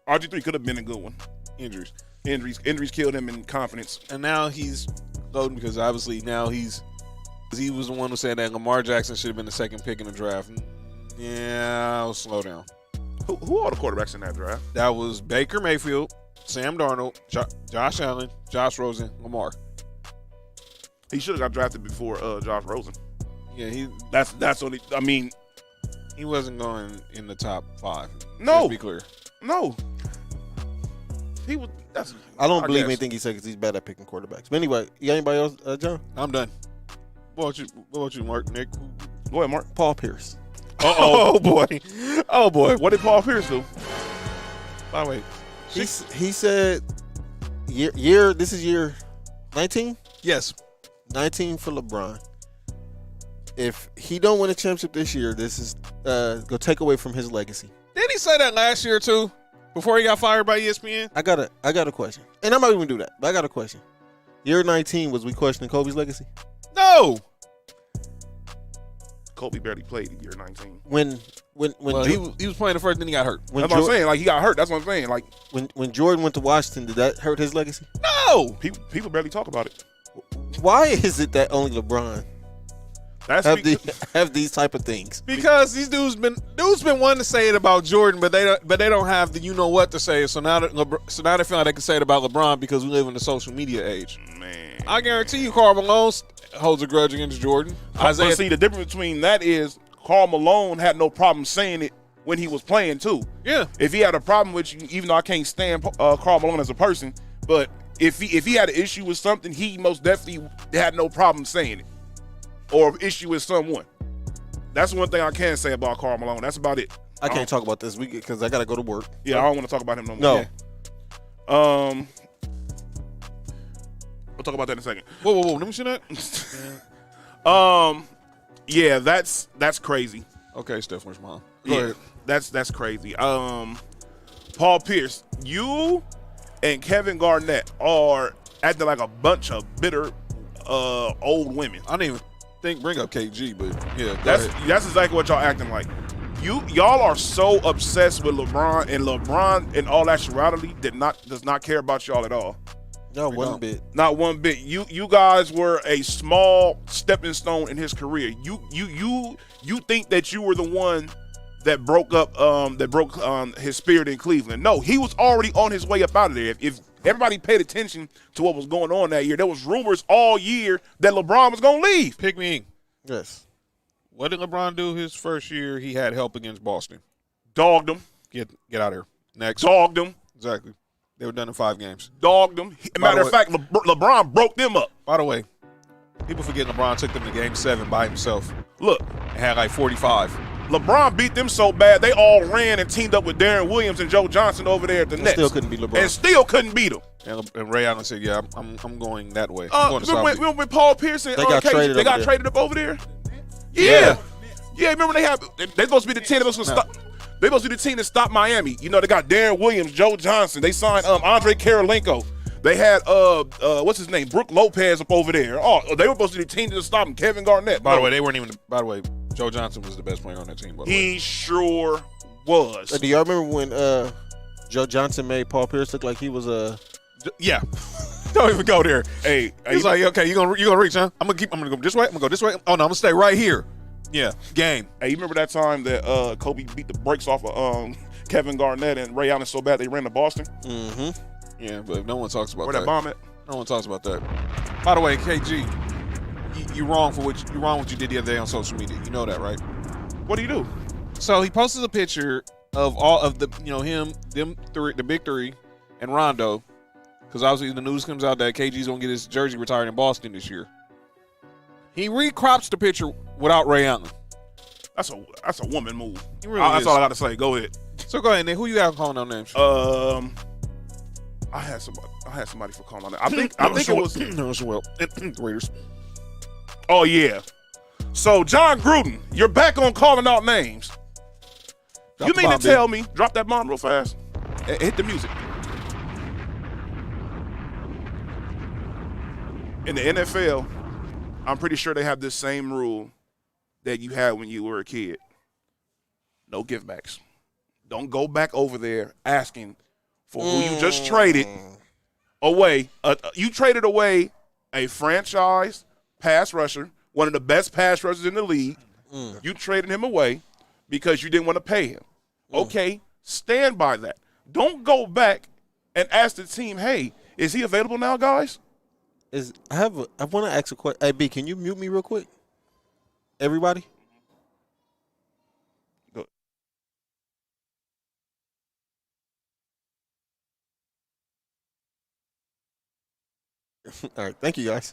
RG3 could have been a good one. injuries? Injuries killed him in confidence. And now he's loading because obviously now he was the one who said that Lamar Jackson should have been the second pick in the draft. Yeah, I'll slow down. Who are the quarterbacks in that draft? That was Baker Mayfield, Sam Darnold, Josh Allen, Josh Rosen, Lamar. He should have got drafted before Josh Rosen. Yeah, That's only. I mean, he wasn't going in the top 5. No. Let's be clear. no. He was. I don't believe guess. anything he said because he's bad at picking quarterbacks. But anyway, you got anybody else, John? I'm done. What about you, Mark? Nick? Go ahead, Mark. Paul Pierce. Oh boy. Oh boy. What did Paul Pierce do? By the way, He said, year. This is year 19. yes. 19 for LeBron. If he don't win a championship this year, this is go take away from his legacy. Didn't he say that last year too? Before he got fired by ESPN? I got a question, and I'm not even do that. But I got a question. Year 19 was we questioning Kobe's legacy? No. Kobe barely played in year 19. When Well, he was playing the first, then he got hurt. when That's what I'm Jordan, saying. Like, he got hurt. That's what I'm saying. Like, when Jordan went to Washington, did that hurt his legacy? No. people barely talk about it. Why is it that only LeBron That's have these type of things? Because these dudes been wanting to say it about Jordan, but they don't have the you know what to say. So now they feel like they can say it about LeBron because we live in the social media age. man. I guarantee you, Karl Malone holds a grudge against Jordan. But see, the difference between that is Karl Malone had no problem saying it when he was playing too. Yeah. If he had a problem with you, even though I can't stand Karl Malone as a person, but if he had an issue with something, he most definitely had no problem saying it, or an issue with someone. That's one thing I can say about Karl Malone. That's about it. I can't talk about this week because I gotta go to work. Yeah, I don't want to talk about him no more. No. Yeah. We'll talk about that in a second. Whoa. Let me see that. Yeah, that's crazy. Okay, Steph, where's mom? Go Yeah, ahead. that's crazy. Paul Pierce, you and Kevin Garnett are acting like a bunch of bitter old women. I didn't even bring up KG, but yeah, go That's ahead. exactly what y'all acting like. Y'all are so obsessed with LeBron, and LeBron in all actuality does not care about y'all at all. No, We one don't. bit. Not one bit. You guys were a small stepping stone in his career. You think that you were the one that broke his spirit in Cleveland. No, he was already on his way up out of there. If everybody paid attention to what was going on that year, there was rumors all year that LeBron was going to leave. Pick me. Yes. What did LeBron do his first year? He had help against Boston. Dogged him. Get out of here. Next. Dogged him. Exactly. They were done in 5 games. Dogged them. Matter of the way- fact, LeBron broke them up. By the way, people forget LeBron took them to Game 7 by himself Look, and had like 45. LeBron beat them so bad they all ran and teamed up with Darren Williams and Joe Johnson over there at the Nets. Still couldn't beat LeBron. And still couldn't beat him. And Ray Allen said, "Yeah, I'm going that way. I'm going to South Beach." Remember when Paul Pierce and They got KG, traded they over got there. traded up over there? Yeah. Yeah, remember they supposed to be the team that was supposed to stop. They supposed to be the team that stopped Miami. You know, they got Darren Williams, Joe Johnson. They signed Andre Karolinko. They had what's his name, Brooke Lopez up over there. Oh, they were supposed to be the team to stop him. Kevin Garnett. By the way, they weren't even. By the way, Joe Johnson was the best player on that team. By the way. He sure was. Do y'all remember when Joe Johnson made Paul Pierce look like he was a? Yeah. Don't even go there. Hey, He's like, okay, you gonna reach, huh? I'm gonna go this way. I'm gonna go this way. Oh no, I'm gonna stay right here. Yeah, game. Hey, you remember that time that Kobe beat the brakes off of Kevin Garnett and Ray Allen so bad they ran to Boston? Mm-hmm. Yeah, but no one talks about Where that. that bomb at? No one talks about that. By the way, KG, you wrong for what you did the other day on social media. You know that, right? What do you do? So he posted a picture of all of the, him, them three, the big three, and Rondo, because obviously the news comes out that KG's gonna get his jersey retired in Boston this year. He recrops the picture without Ray Allen. That's a woman move. He really That's is. all I got to say. Go ahead. So go ahead, Nick. Who you have calling out names? I had somebody for calling on that. I think it was. No, it's well. Raiders. Oh yeah. So John Gruden, you're back on calling out names. Drop You the mean bomb, to tell me? Drop that bomb real fast. Hit the music. In the NFL, I'm pretty sure they have this same rule that you had when you were a kid. No givebacks. Don't go back over there asking for who you just traded away. You traded away a franchise pass rusher, one of the best pass rushers in the league. You traded him away because you didn't want to pay him. Okay, stand by that. Don't go back and ask the team, hey, is he available now, guys? I want to ask a question. Hey, B, can you mute me real quick? Everybody? Go. All right, thank you guys.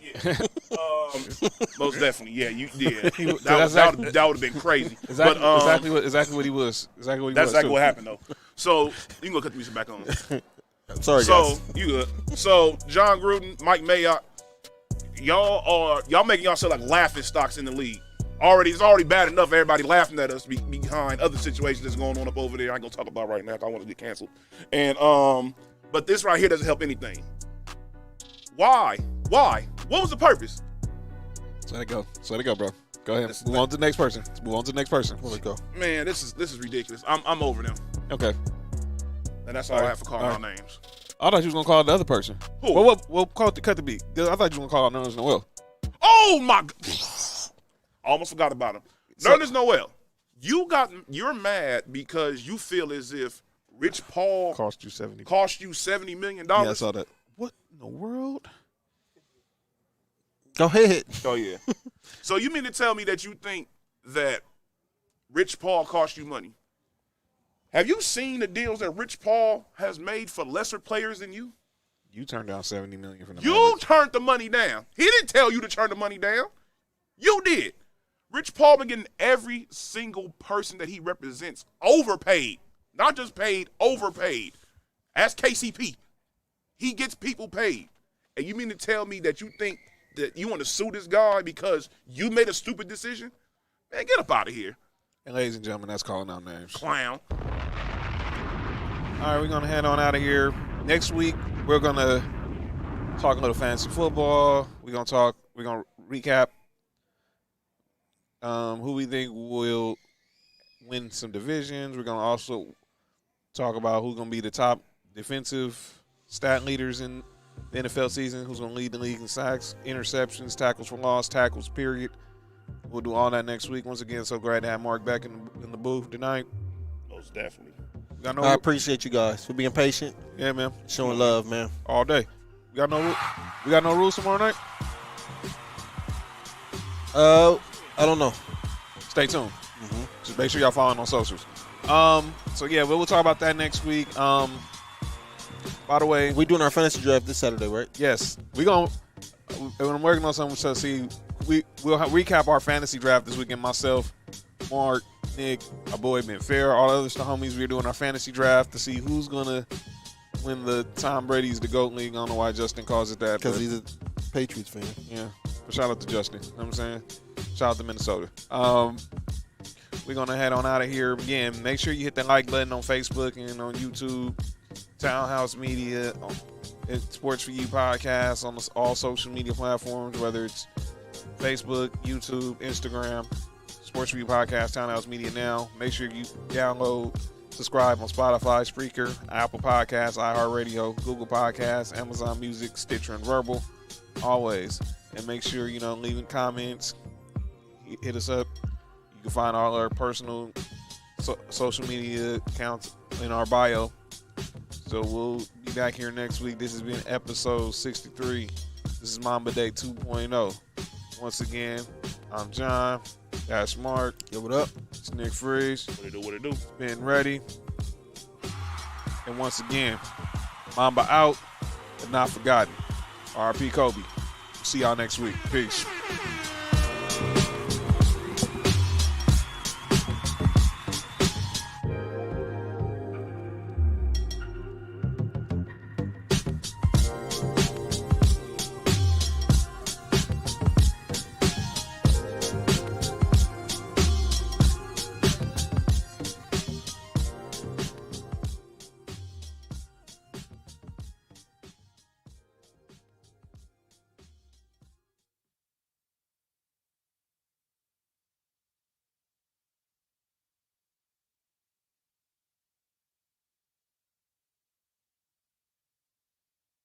Most definitely, yeah, you did. That's That would have been crazy. Exactly, But exactly what he was. Exactly what he that's was. exactly too. what happened though. So you can go cut the music back on. Sorry, So guys. you good? So John Gruden, Mike Mayock, y'all making yourself like laughing stocks in the league. It's already bad enough everybody laughing at us behind other situations that's going on up over there. I ain't gonna talk about right now 'cause I want to get canceled. And but this right here doesn't help anything. Why? What was the purpose? Let it go. Let it go, bro. Go ahead. Move on to the next person. Move on to the next person. Let's go. Man, this is ridiculous. I'm over them, Okay. and that's all I have for calling All out names. I thought you was gonna call the other person. Who? Well, cut the beat. I thought you were gonna call out Nerlens Noel. Oh my! I almost forgot about him. Nerlens Noel, you're mad because you feel as if Rich Paul Cost you $70. cost you $70 million. Yeah, I saw that. What in the world? Go ahead. Oh yeah. So you mean to tell me that you think that Rich Paul cost you money? Have you seen the deals that Rich Paul has made for lesser players than you? You turned down $70 million from the You Mavericks. turned the money down. He didn't tell you to turn the money down. You did. Rich Paul been getting every single person that he represents overpaid. Not just paid, overpaid. Ask KCP. He gets people paid. And you mean to tell me that you think that you want to sue this guy because you made a stupid decision? Man, get up out of here, And ladies and gentlemen, that's calling out names. clown. All right, we're going to head on out of here. Next week, we're going to talk a little fantasy football. We're going to recap who we think will win some divisions. We're going to also talk about who's going to be the top defensive stat leaders in the NFL season, who's going to lead the league in sacks, interceptions, tackles for loss, tackles, period. We'll do all that next week. Once again, so glad to have Mark back in the booth tonight. Most definitely. I appreciate you guys for being patient, Yeah, man. showing love, man. All day. We got no rules tomorrow night? I don't know. Stay tuned. Just make sure y'all following on socials. So yeah, we'll talk about that next week. By the way, We're doing our fantasy draft this Saturday, right? yes, I'm working on something to see. We'll recap our fantasy draft this weekend. Myself, Mark, Nick, our boy Ben Fair, all the other homies. We're doing our fantasy draft to see who's gonna win the Tom Brady's the GOAT League. I don't know why Justin calls it that. Because but- he's a Patriots fan. Yeah. But shout out to Justin. You know what I'm saying? Shout out to Minnesota. We're going to head on out of here. Again, make sure you hit that like button on Facebook and on YouTube, Townhouse Media, Sports For You podcast on all social media platforms, whether it's Facebook, YouTube, Instagram, Sports For You podcast, Townhouse Media now. Make sure you download, subscribe on Spotify, Spreaker, Apple Podcasts, iHeartRadio, Google Podcasts, Amazon Music, Stitcher, and Verbal. Always. And make sure, leaving comments. Hit us up. You can find all our personal social media accounts in our bio. So we'll be back here next week. This has been episode 63. This is Mamba Day 2.0. Once again, I'm John. That's Mark. Yo, what up? It's Nick Freeze. What it do? Been ready. And once again, Mamba out, but not forgotten. RP Kobe. See y'all next week. Peace.